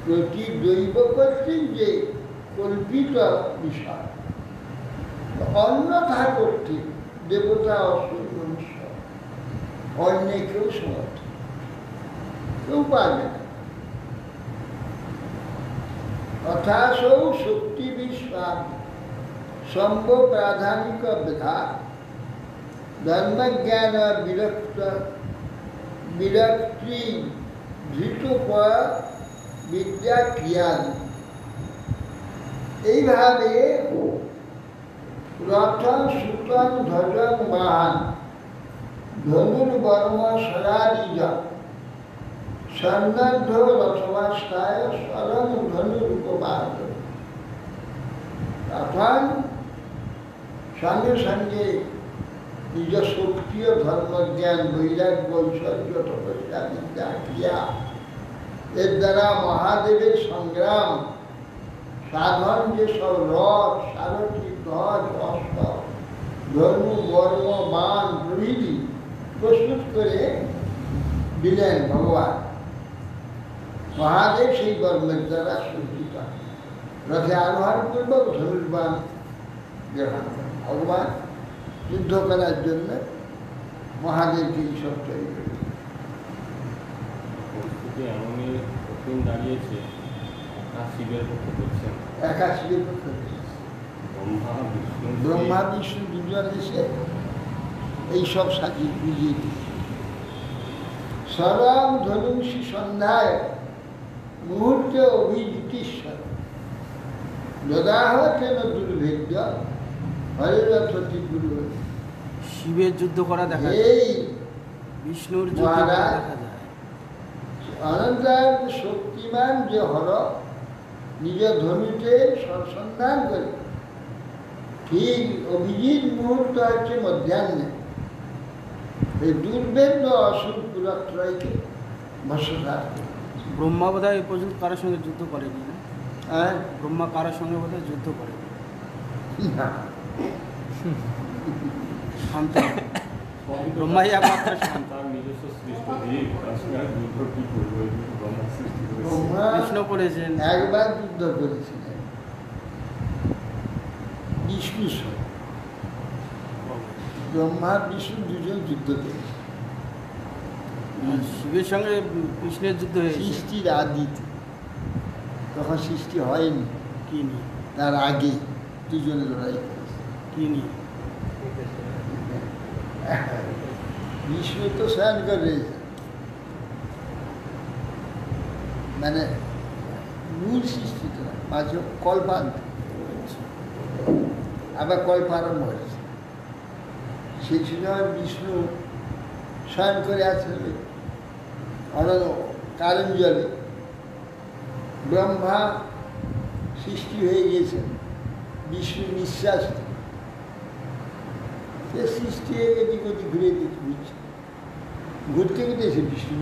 প্রতি দৈব কর্তৃক যে কল্পিত বিষয়, অন্যথা কর্তৃক দেবতা অসুর মনুষ্য অন্য কেউ সমর্থ, কেউ পারবে না। অথাসৌ শক্তি বিশ্বাস সম্ভব প্রাধানিক বিধা ধর্মজ্ঞান বিরক্তি ধৃত বিদ্যা ক্রিয়া। এইভাবে রথন সুতন ধ্বজন বাহন ধনুর্বর্ম সরাদিজ স্বর্ণাঢ্য অথবা স্থায় স্বরং ধনুরূপবাদ। তখন সঙ্গে সঙ্গে নিজ শক্তি ও ধর্মজ্ঞান, বৈরাগ্য, ঐশ্বর্য, তপস্যা, বিদ্যা, ক্রিয়া এর দ্বারা মহাদেবের সংগ্রাম সাধন যে সব রথ, সারথি, ধ্বজ, অস্ত্র, ধনু, বর্ম, বাণ প্রভৃতি প্রস্তুত করে দিলেন ভগবান। মহাদেব সেই কর্মের দ্বারা সজ্জিত রথে আরোহণ পূর্বক ধনুর্বাণ গ্রহণ করেন। ভগবান যুদ্ধ করার জন্য মহাদেবকে এইসব তৈরি করে এমনই দাঁড়িয়েছে শিবের পক্ষে করছেন, একা শিবের পক্ষে ব্রহ্মা বিষ্ণু দুজন এসে এইসব সাজিয়ে বুঝিয়ে দিচ্ছে। সরম ধনুষী সন্ধ্যায় মুহূর্তে অভিজিতীশ্বর যদাহ কেন দুর্ভেদ্য হরিরথটি গুরু। শিবের যুদ্ধ করা দেখা যায়, এই বিষ্ণুর যুদ্ধ করা দেখা যায়। অনন্তার শক্তিমান যে হর নিজ ধনুতে সন্ধান করে, ঠিক অভিজিৎ মুহূর্ত হচ্ছে মধ্যাহ্নে এই দুর্ভেদ্য অসুর পুরত্রয়কে ভস্মসাৎ করে। ব্রহ্মা বোধহয় এই পর্যন্ত কারোর সঙ্গে যুদ্ধ করেনি না? হ্যাঁ, ব্রহ্মা কারোর সঙ্গে বোধহয় যুদ্ধ করেনি। না, শান্ত ব্রহ্মাই একমাত্র শান্ত। তার নিজস্ব সৃষ্টি দিয়ে তার সঙ্গে যুদ্ধ কি করবো, ব্রহ্মা সৃষ্টি করেছে। ব্রহ্মা বিষ্ণু করেছেন, একবার যুদ্ধ করেছিলেন বিষ্ণুর সঙ্গে। ব্রহ্মা বিষ্ণু দুজন যুদ্ধ করেছে শিবের সঙ্গে কৃষ্ণের যুদ্ধ হয়েছে। সৃষ্টির আদিতে, তখন সৃষ্টি হয়নি, কি নিয়ে? তার আগে দুজনে লড়াই করেছে। কি নিয়ে? বিষ্ণু তো শয়ন করে রয়েছে, মানে মূল সৃষ্টি তো না, মাঝে কল্পান্ত, আবার কল্প আরম্ভ হয়েছে। সেই সময় বিষ্ণু শয়ন করে আছে কারণ জলে, ব্রহ্মা সৃষ্টি হয়ে গিয়েছে বিষ্ণু নিঃশ্বাস, সে সৃষ্টি হয়ে এদিক ওদিক ঘুরে ঘুরছে, ঘুরতে ঘুরতে এসে বিষ্ণু,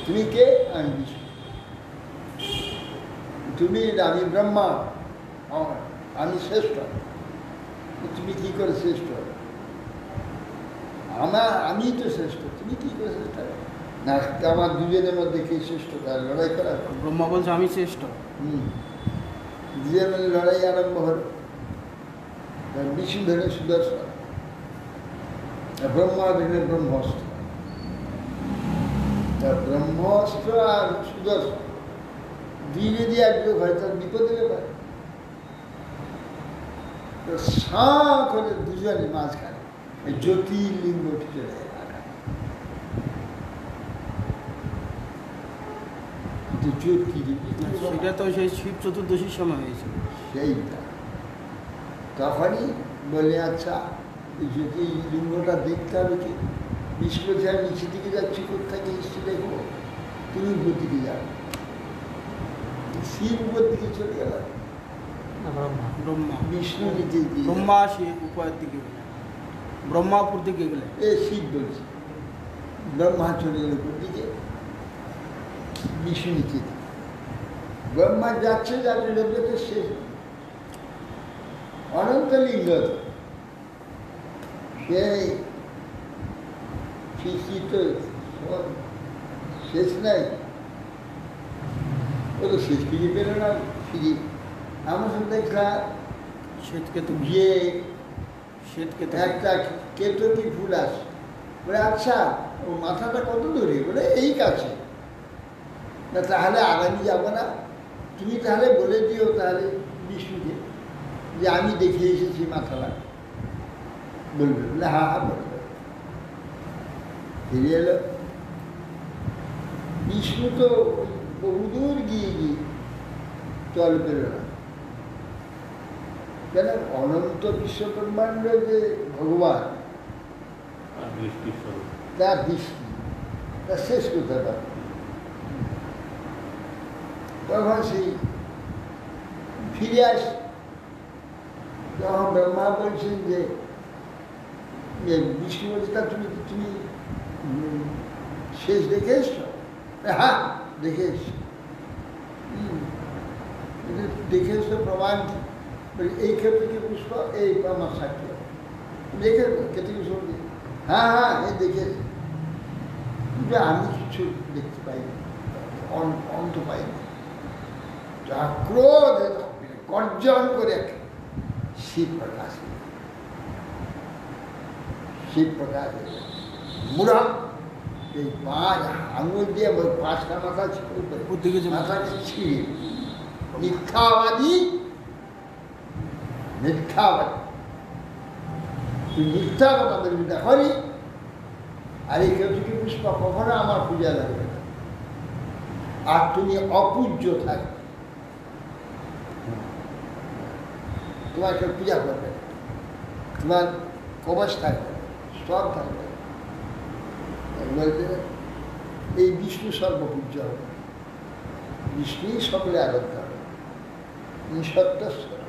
তুমি কে? আমি বিষ্ণু। তুমি? আমি ব্রহ্মা, আমি শ্রেষ্ঠ। তুমি কি করে শ্রেষ্ঠ? আমি তো শ্রেষ্ঠ, তুমি কি করে শ্রেষ্ঠ? না, আমার দুজনের মধ্যে কে শ্রেষ্ঠ তার লড়াই করা। ব্রহ্মা বলছে আমি শ্রেষ্ঠ। দুজনের মধ্যে লড়াই আরম্ভ হল। বিষ্ণু ধরে সুদর্শন, ব্রহ্মা ধরে ব্রহ্মাস্ত্র। ব্রহ্মাস্ত্র আর সুদর্শন দুই যদি একযোগ হয় তার বিপদে ব্যাপার। সাঁ করে দুজনে মাঝখানে জ্যোতির্লিঙ্গটি চলে যায়। সেটা তো সেই শিব চতুর্দশীর সময় হয়েছিল। সেইটা তখনই বলে, আচ্ছা জ্যোতির্লিঙ্গটা দেখতে হবে কি? বিষ্ণু যা নিচে দিকে যাচ্ছি, কোথায় এসছি দেখবো, তুমি উপর দিকে যাবে, শিব উপর দিকে চলে গেল, ব্রহ্মা বিষ্ণু নিচে দিয়ে, ব্রহ্মা শিব উপরের দিকে গেলেন, ব্রহ্মা উপর দিকে গেলেন। শিব বলছে, ব্রহ্মা চলে গেল উপর দিকে, বিষ্ণু নিচে দিকে। ব্রহ্মা যাচ্ছে যাচ্ছে শেষ অনন্ত লিঙ্গ, সেই সৃষ্টি তো শেষ নাই, ও তো শেষ ফিরে পেল না। ফিরে আমার সাথে দেখলাম শ্বেতকেতু, যে শ্বেতকেতু একটা কেতকী ফুল আসে, বলে আচ্ছা ও মাথাটা কত দূরে? বলে এই কাছে। না তাহলে আর আমি যাবো না, তুমি তাহলে বলে দিও তাহলে বিষ্ণুকে যে আমি দেখে এসেছি মাথাটা, বলবে? বলে হা হা বলবে। ফিরে এলো বিষ্ণু, তো বহুদূর গিয়ে চল পেল না। কেন? অনন্ত বিশ্বব্রহ্মাণ্ড যে ভগবান, তার দৃষ্টি তা শেষ করতে পারবে। তখন সেই ফিরে আস, তখন ব্রহ্মা বলছেন যে বিষ্ণু বলছে, তা তুমি শেষ দেখে এসছো? হ্যাঁ দেখে এসছো। দেখে এসছো প্রমাণ কি? এই ক্ষেত্রে কি পুষ্প, এই আমার সাক্ষী দেখে কেটে গেছো? হ্যাঁ হ্যাঁ এই দেখে, কিন্তু আমি কিছু দেখতে পাইনি, অন্ত পাইনি। যা ক্রোধ গর্জন করে শিব প্রকাশ, শিব প্রকাশ মুরাম এই 5 আঙুল দিয়ে 5টা মাথা মাথাকে ছিঁড়ে, মিথ্যাবাদী মিথ্যাবাদী, তুই মিথ্যা কথা বলবি দেখনি, আর এই কেউ থেকে পুষ্প কখনো আমার পূজা লাগবে না, আর তুমি অপূজ্য থাকবে, তোমার কেউ পূজা করবে, তোমার কবচ থাকবে, সব থাকবে। বলতে এই বিষ্ণু সর্বপূজ্য হবে, বিষ্ণুই সকলে আরাধ্য হবে, সত্যস্বর।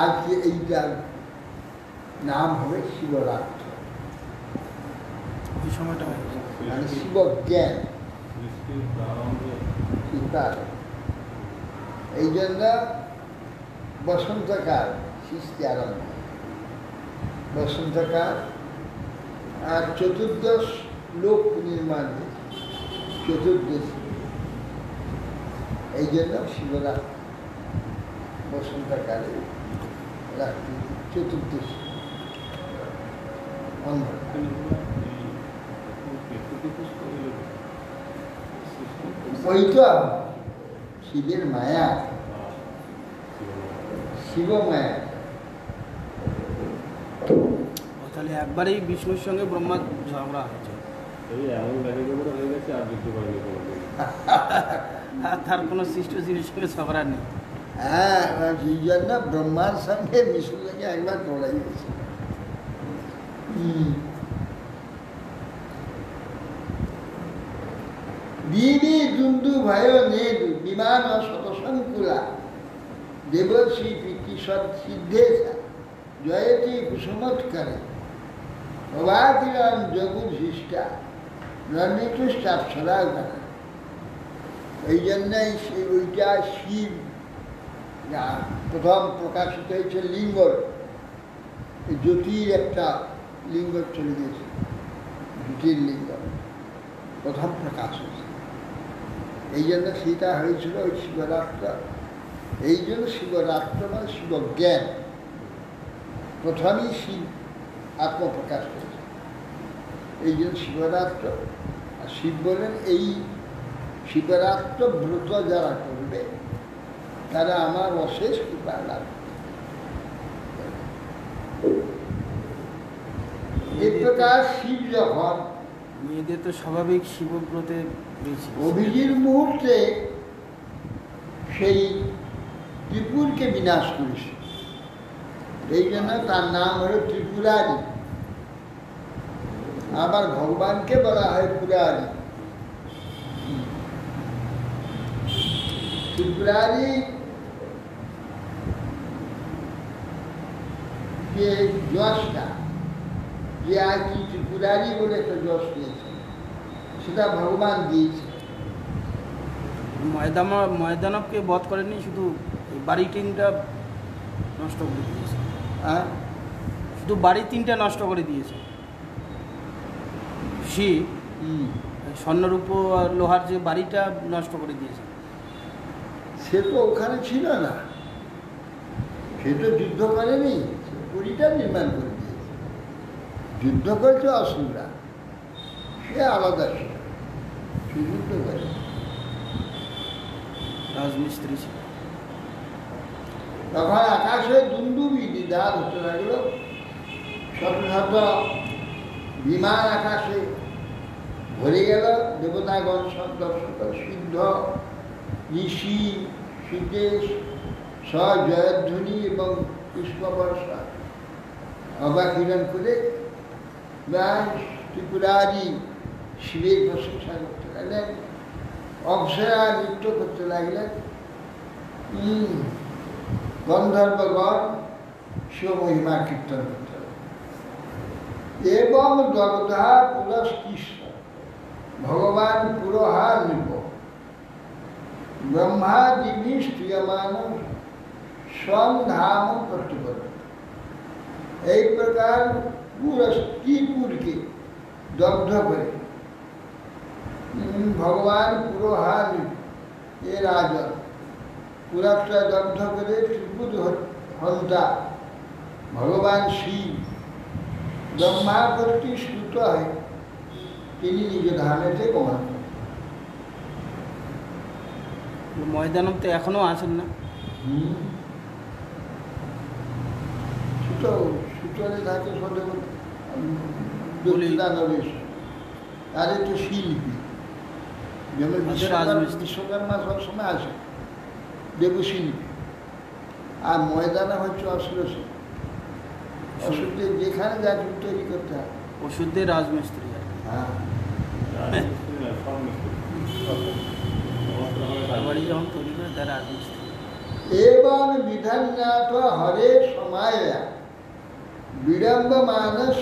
আজকে এইটার নাম হবে শিবরাত্রি, এই সময়টা মানে শিব জ্ঞান। এই জন্য বসন্তকাল সৃষ্টি আরম্ভ, বসন্তকাল। আর চতুর্দশ লোক নির্মাণ হয়েছে, চতুর্দশ, এই জন্য শিবরাত্রি বসন্তকালে রাত্রি চতুর্দশ। ওই তো শিবের মায়া, শিব মায়া। তাহলে একবারেই বিষ্ণুর সঙ্গে ব্রহ্মার ঝগড়া হচ্ছে, আর তার কোনো সৃষ্ট জিনিস সঙ্গে ঝগড়া নেই। হ্যাঁ, সেই জন্য ব্রহ্মার সঙ্গে বিষ্ণুর সঙ্গে একবার লড়াই হয়েছে। দিদি দুন্দু ভয় নেদ বিমান শতসংকুলা দেবশ্রী পিতৃষদ সিদ্ধেশা জয়তি কুসুমৎকারে প্রভাতিরাম জগুর শিষ্টা রণিতুষ্টাপসরা গানা। এই জন্যই ওইটা শিব প্রথম প্রকাশিত হয়েছে লিঙ্গ, জ্যোতির একটা লিঙ্গ চলে গেছে, জ্যোতির্লিঙ্গ প্রথম প্রকাশ হয়েছে। এই জন্য সেটা হয়েছিল ওই শিবরাত্র। এই জন্য শিবরাত্র মানে শিবজ্ঞান, প্রথমেই শিব আত্মপ্রকাশ করেছে, এই জন্য শিবরাত্র। আর শিব বলেন এই শিবরাত্র ব্রত যারা করবে তারা আমার অশেষ কৃপা লাভ। এই প্রকার শিব যখন মেয়েদের তো স্বাভাবিক শিবব্রতে রয়েছে, অভিজির মুহূর্তে সেই ত্রিপুরকে বিনাশ করেছে, এই জন্য তার নাম হলো ত্রিপুরারি। আবার ভগবানকে বলা হয় পুরারি। ত্রিপুরারি যে যশটা, যে আর কি ত্রিপুরারি বলে একটা যশ পেয়েছে, সেটা ভগবান দিয়েছে। ময়দানবকে বধ করেনি, শুধু বাড়ি 3টা নষ্ট করে দিয়েছে। হ্যাঁ, শুধু বাড়ি 3টা নষ্ট করে দিয়েছে শিব। স্বর্ণরূপ আর লোহার যে বাড়িটা নষ্ট করে দিয়েছে, সে তো ওখানে ছিল না, সে তো যুদ্ধ করেনি, পুরীটা নির্মাণ করে দিয়েছে। যুদ্ধ করছে অসুররা, সে আলাদা ছিল, সে যুদ্ধ করে রাজমিস্ত্রি ছিল। তখন আকাশে দুন্দুবি দ্বিধার হতে লাগলো, শত শত বিমান আকাশে ভরে গেল, দেবতাগণ শত শত সিদ্ধ ঋষি সিদ্ধেশ জয়ধ্বনি এবং পুষ্পবর্ষা অবাক হিরণ করে ত্রিপুরারি শিবের প্রশংসা করতে লাগলেন, অপ্সরা নৃত্য করতে লাগলেন, গন্ধর্বগণ শিব মহিমা কীর্তন করতে লাগলেন। এবং দগ্ধা পুরস্কৃষ্ট ভগবান পুরোহা নৃপ ব্রহ্মাদিবি স্ত্রিয়মান স্বং ধাম প্রত্যুপদ। এই প্রকার পুরস্কৃপুরকে দগ্ধ করে ভগবান পুরোহা নৃপ এ রাজন পুরাটা দগ্ধ করে ত্রিপুর হন্তা ভগবান শিব ব্রহ্মা কর্তৃ শ্রুত হয় তিনি নিজ ধামেতে গমন করেন। ময়দানম তো এখনো আছেন না? সূত্রে থাকে সদেবেশ তার একটু শিল্পী, যেমন বিশ্বকর্মা সবসময় আসে দেবশিল্পী, আর ময়দানে হচ্ছে অশ্রশী। ওষুধের যেখানে যা তৈরি করতে হয় ওষুধের রাজমিস্ত্রি। হ্যাঁ, বাড়ি যখন তৈরি করে তার রাজমিস্ত্রি। এবং বিধান্নাথ হরে সময় বিড়ম্ব মানস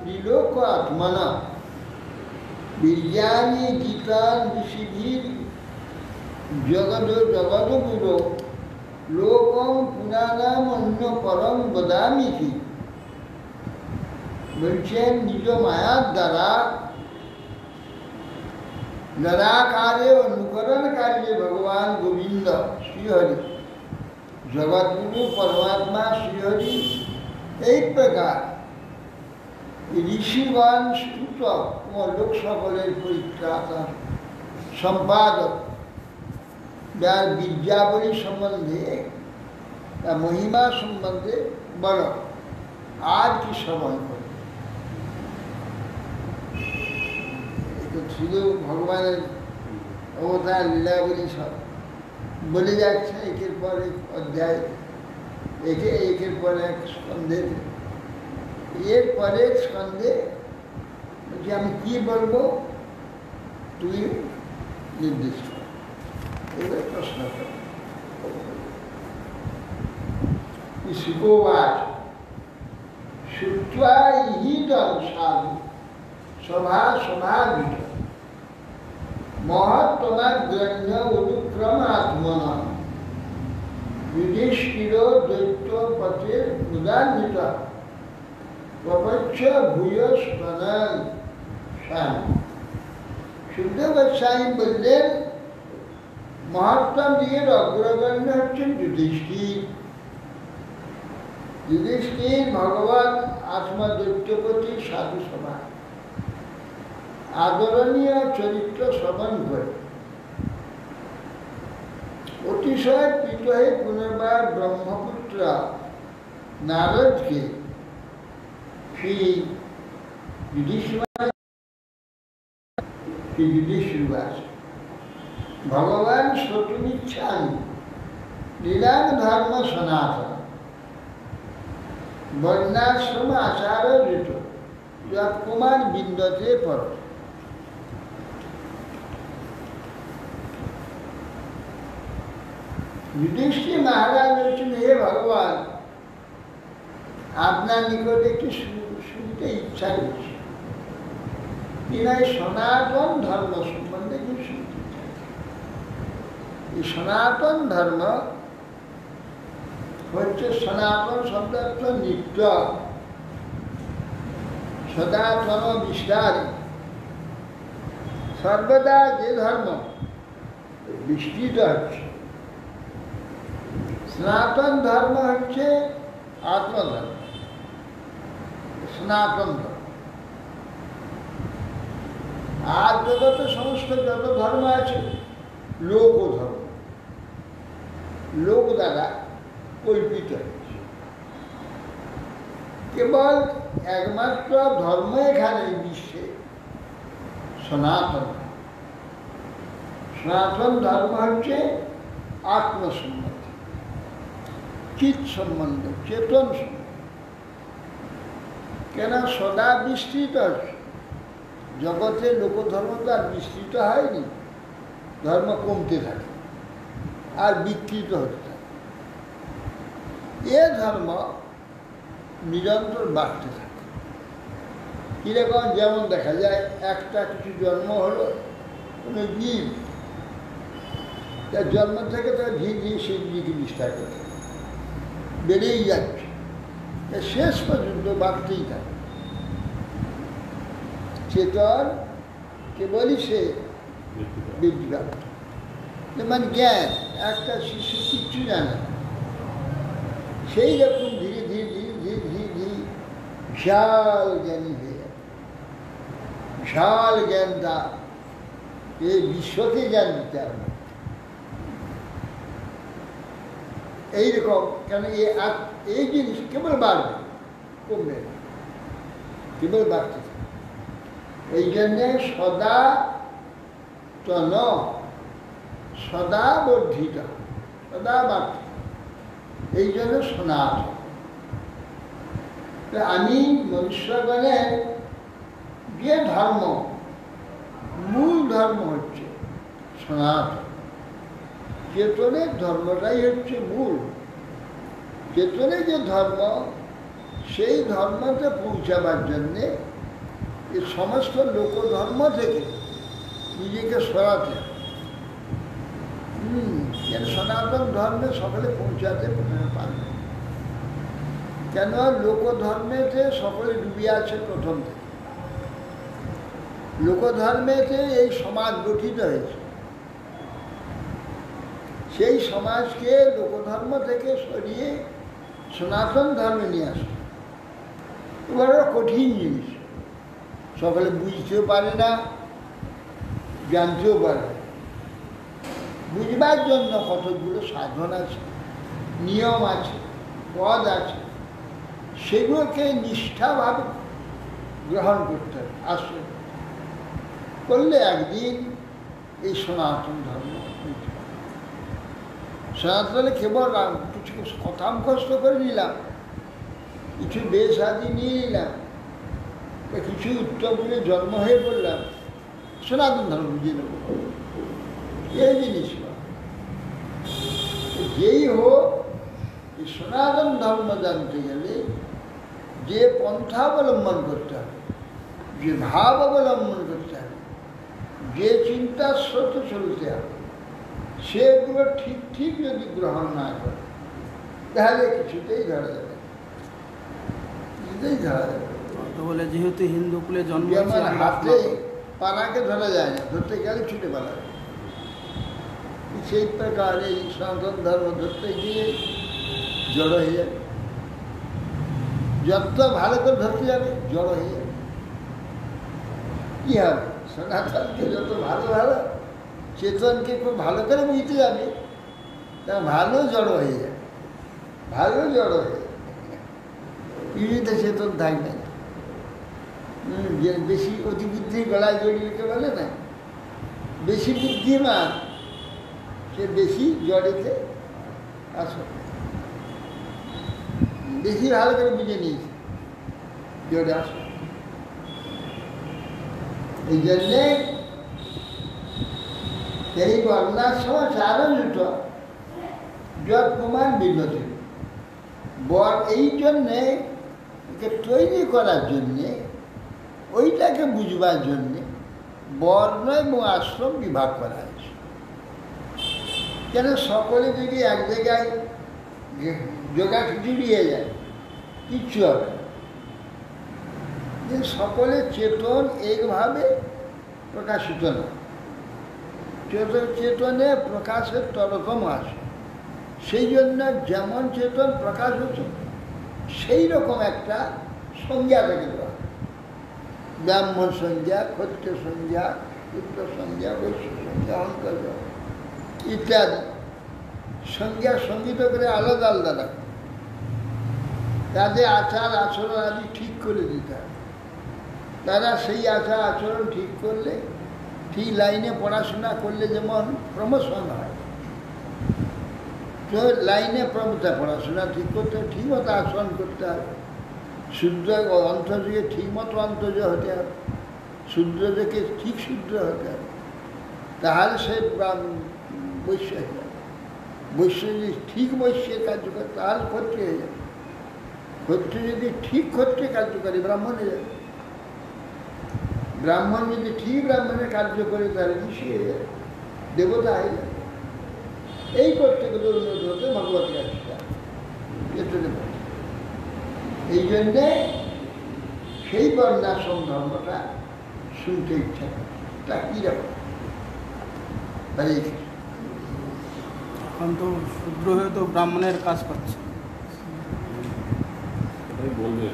নিলোক আত্মনা বীর্যানি গীতান ঋষিভীর জগদ্গুরু লোকম পুরাণাম অন্য পরম বদামি কি। বলছেন নিজ মায়ার দ্বারা নিরাকারে অনুকরণ কার্যে ভগবান গোবিন্দ শ্রীহরি জগৎগুরু পরমাত্মা শ্রীহরি এই প্রকার ঋষিগণ স্তুত ও লোক সকলের পরিত্রাতা সম্পাদক যার বিদ্যাবলী সম্বন্ধে তার মহিমা সম্বন্ধে বড় আর কি সময় করে শুধু ভগবানের অবতার লীলাবলী সব বলে যাচ্ছে একের পর এক অধ্যায়, একের পর এক স্কন্ধে, এর পরে স্কন্ধে বলছি আমি কি বলবো তুই নির্দেশ কর। এবার প্রশ্ন কর। শিখোবাচ শ্রুত্বা ইহিতং সাধু সভাবিত মহত্তমাগ্রহ্য অনুক্রমাত্মন যুধিষ্ঠির দৈত্যপতির উদাহৃত প্রপচ্ছ ভূয়স্তনং স্বামী। শুদ্ধ গোস্বামী বললেন মহাত্মা দিকের অগ্রগণ্য হচ্ছেন যুধিষ্ঠির। যুধিষ্ঠির ভগবান আত্মদৈত্যপতি সাধু সভা আদরণীয় চরিত্র শ্রবণ করে অতিশয় প্রীত হয়ে পুনর্বার ব্রহ্মপুত্র নারদকে শ্রী যুধিষ্ঠির ভগবান শত্রুমিচ্ছান লীলাং ধর্ম সনাতন বর্ণাশ্রম আচার ঋত কুমার বিন্দতে পর। যুধিষ্ঠির মহারাজ বলছেন হে ভগবান আপনার নিকট একটি শুনতে ইচ্ছা করছে, তিনি সনাতন ধর্ম সম্বন্ধে কি শুনতে চান। এই সনাতন ধর্ম হচ্ছে সনাতন শব্দার্থ নিত্য, সনাতন বিস্তার, সর্বদা যে ধর্ম বিস্তৃত হচ্ছে। সনাতন ধর্ম হচ্ছে আত্মধর্ম, সনাতন ধর্ম। আর জগতে সমস্ত যত ধর্ম আছে লোক ধর্ম, লোক দ্বারা কল্পিত হয়েছে। কেবল একমাত্র ধর্ম এখানে বিশ্বে সনাতন। সনাতন ধর্ম হচ্ছে আত্মসম্বন্ধ, চিৎ সম্বন্ধ, চেতন সম্বন্ধ। কেন সদা বিস্তৃত জগতে লোকধর্ম তো আর বিস্তৃত হয়নি, ধর্ম কমতে থাকে আর বিকৃত হতে থাকে। এ ধর্ম নিরন্তর বাড়তে থাকে। কীরকম? যেমন দেখা যায় একটা কিছু জন্ম হলো কোনো জীব, তার জন্ম থেকে তার ধীরে ধীরে সেই জীবকে বিস্তার করে বেড়েই যাচ্ছে, শেষ পর্যন্ত বাড়তেই থাকে। চেতন কেবলই সে বৃদ্ধি পাবে। যেমন জ্ঞান, একটা শিশু কিচ্ছু জানে না, সেই রকম ধীরে ধীরে ধীরে ধীরে ধীরে ধীরে বিশাল জ্ঞানী হয়ে যাবে। বিশাল জ্ঞানটা এই বিশ্বকে জ্ঞান দিতে হবে। এইরকম কেন এই জিনিস কেবল বাড়বে, কমবে না, কেবল বাড়তে থাকে। এই জন্যে সদা তন, সদা বর্ধিত, সদা বাড়তে, এই জন্য সনাতন। আমি মনুষ্যগণের যে ধর্ম, মূল ধর্ম হচ্ছে সনাতন। চেতনের ধর্মটাই হচ্ছে মূল। চেতনের যে ধর্ম, সেই ধর্মতে পৌঁছাবার জন্যে এই সমস্ত লোকধর্ম থেকে নিজেকে সরাতে সনাতন ধর্মে সকলে পৌঁছাতে পারবে। কেন? লোকধর্মেতে সকলে ডুবে আছে প্রথম থেকে। লোকধর্মেতে এই সমাজ গঠিত হয়েছে, সেই সমাজকে লোকধর্ম থেকে সরিয়ে সনাতন ধর্মে নিয়ে আসে। এবার কঠিন জিনিস, সকলে বুঝতেও পারে না, জানতেও পারে না। বুঝবার জন্য কতগুলো সাধন আছে, নিয়ম আছে, পদ আছে, সেগুলোকে নিষ্ঠাভাবে গ্রহণ করতে হবে। আসলে করলে একদিন এই সনাতন ধর্ম হইতে পারে। সনাতনে কেবল কিছু কথা মুখস্থ করে নিলাম, কিছু বেশ আদি নিয়ে নিলাম, কিছু উত্তরপুরে জন্ম হয়ে পড়লাম, সনাতন ধর্ম বুঝে নেব, এই জিনিস যেই হোক। এই সনাতন ধর্ম জানতে গেলে যে পন্থা অবলম্বন করতে হবে, যে ভাব অবলম্বন করতে হবে, যে চিন্তার স্রোতে চলতে হবে, সেগুলো ঠিক ঠিক যদি গ্রহণ না করে তাহলে কিছুতেই ধরা যাবে, কিছুতেই ধরা যাবে। বলে যেহেতু হিন্দু কুলে জন্ম, যেমন হাতে পানাকে ধরা যায় না, ধরতে গেলে ছুটে পালা যায়, সেই প্রকার এই সনাতন ধর্ম ধরতে গিয়ে জড়ো হয়ে যাবে। যত ভালো করে ধরতে যাবে জড়ো হয়ে যাবে। কি হবে? সনাতনকে যত ভালো ভালো, চেতনকে খুব ভালো করে বুঝতে যাবে, তা ভালো জড়ো হয়ে যাবে, ভালো জড়ো হয়ে যাবে। কিছুতে চেতন থাকবে না। বেশি অতি বুদ্ধি গলায় জড়িয়ে বলে না, বেশি বুদ্ধিমান সে বেশি জড়েতে আসবে, বেশি ভালো করে বুঝে নিয়েছে জড়ে আসবে। এই জন্যে এই বর্ণার সময় আরো দুটো যত প্রমাণ বিগতি বর, এই জন্যে তৈরি করার জন্যে, ওইটাকে বুঝবার জন্যে বর্ণ এবং আশ্রম বিভাগ করা হয়েছে। কেন? সকলে যদি এক জায়গায় জুড়িয়ে যায় কিচ্ছু হবে না। যে সকলে চেতন একভাবে প্রকাশিত না, চেতনে প্রকাশের তরকম আছে। সেই জন্য যেমন চেতন প্রকাশ হচ্ছে সেই রকম একটা সংজ্ঞা থেকে দেওয়া, ব্রাহ্মণ সংজ্ঞা, ক্ষত্রিয় সংজ্ঞা, পুত্র সংজ্ঞা, বৈশ্য সংজ্ঞা, অন্তর ইত্যাদি সংজ্ঞা সঙ্গীত করে আলাদা আলাদা রাখে। তাদের আচার আচরণ আদি ঠিক করে দিতে হবে। তারা সেই আচার আচরণ ঠিক করলে, ঠিক লাইনে পড়াশোনা করলে যেমন প্রমোশন হয়, তো লাইনে পড়াশোনা ঠিক করতে হবে, ঠিক মতো আচরণ করতে হবে, শুদ্ধ অন্তর্যুগে ঠিক মতো অন্তর্য হতে হবে, শূদ্র থেকে ঠিক শূদ্র হতে হবে, তাহলে সে বৈশ্য হয়ে যাবে। বৈশ্য যদি ঠিক বৈশ্যের কার্য করে তাহলে ক্ষত্রিয় হয়ে যাবে। ক্ষত্রিয় যদি ঠিক ক্ষত্রিয় কার্য করে ব্রাহ্মণ হয়ে যাবে। ব্রাহ্মণ যদি ঠিক ব্রাহ্মণের কার্য করে তাহলে ঋষি হয়ে যাবে, দেবতা হয়ে যাবে। এই করতে গেলে উন্নত হতে ভগবতী আশীর্বাদ পেছনে পড়ে। এই জন্যে সেই বর্ণাশ্রম ধর্মটা শুনতে ইচ্ছা করে। তা কী রকম? হরে কৃষ্ণ। এখন তো শূদ্র হয়ে তো ব্রাহ্মণের কাজ করছে। ওটাই বলবে।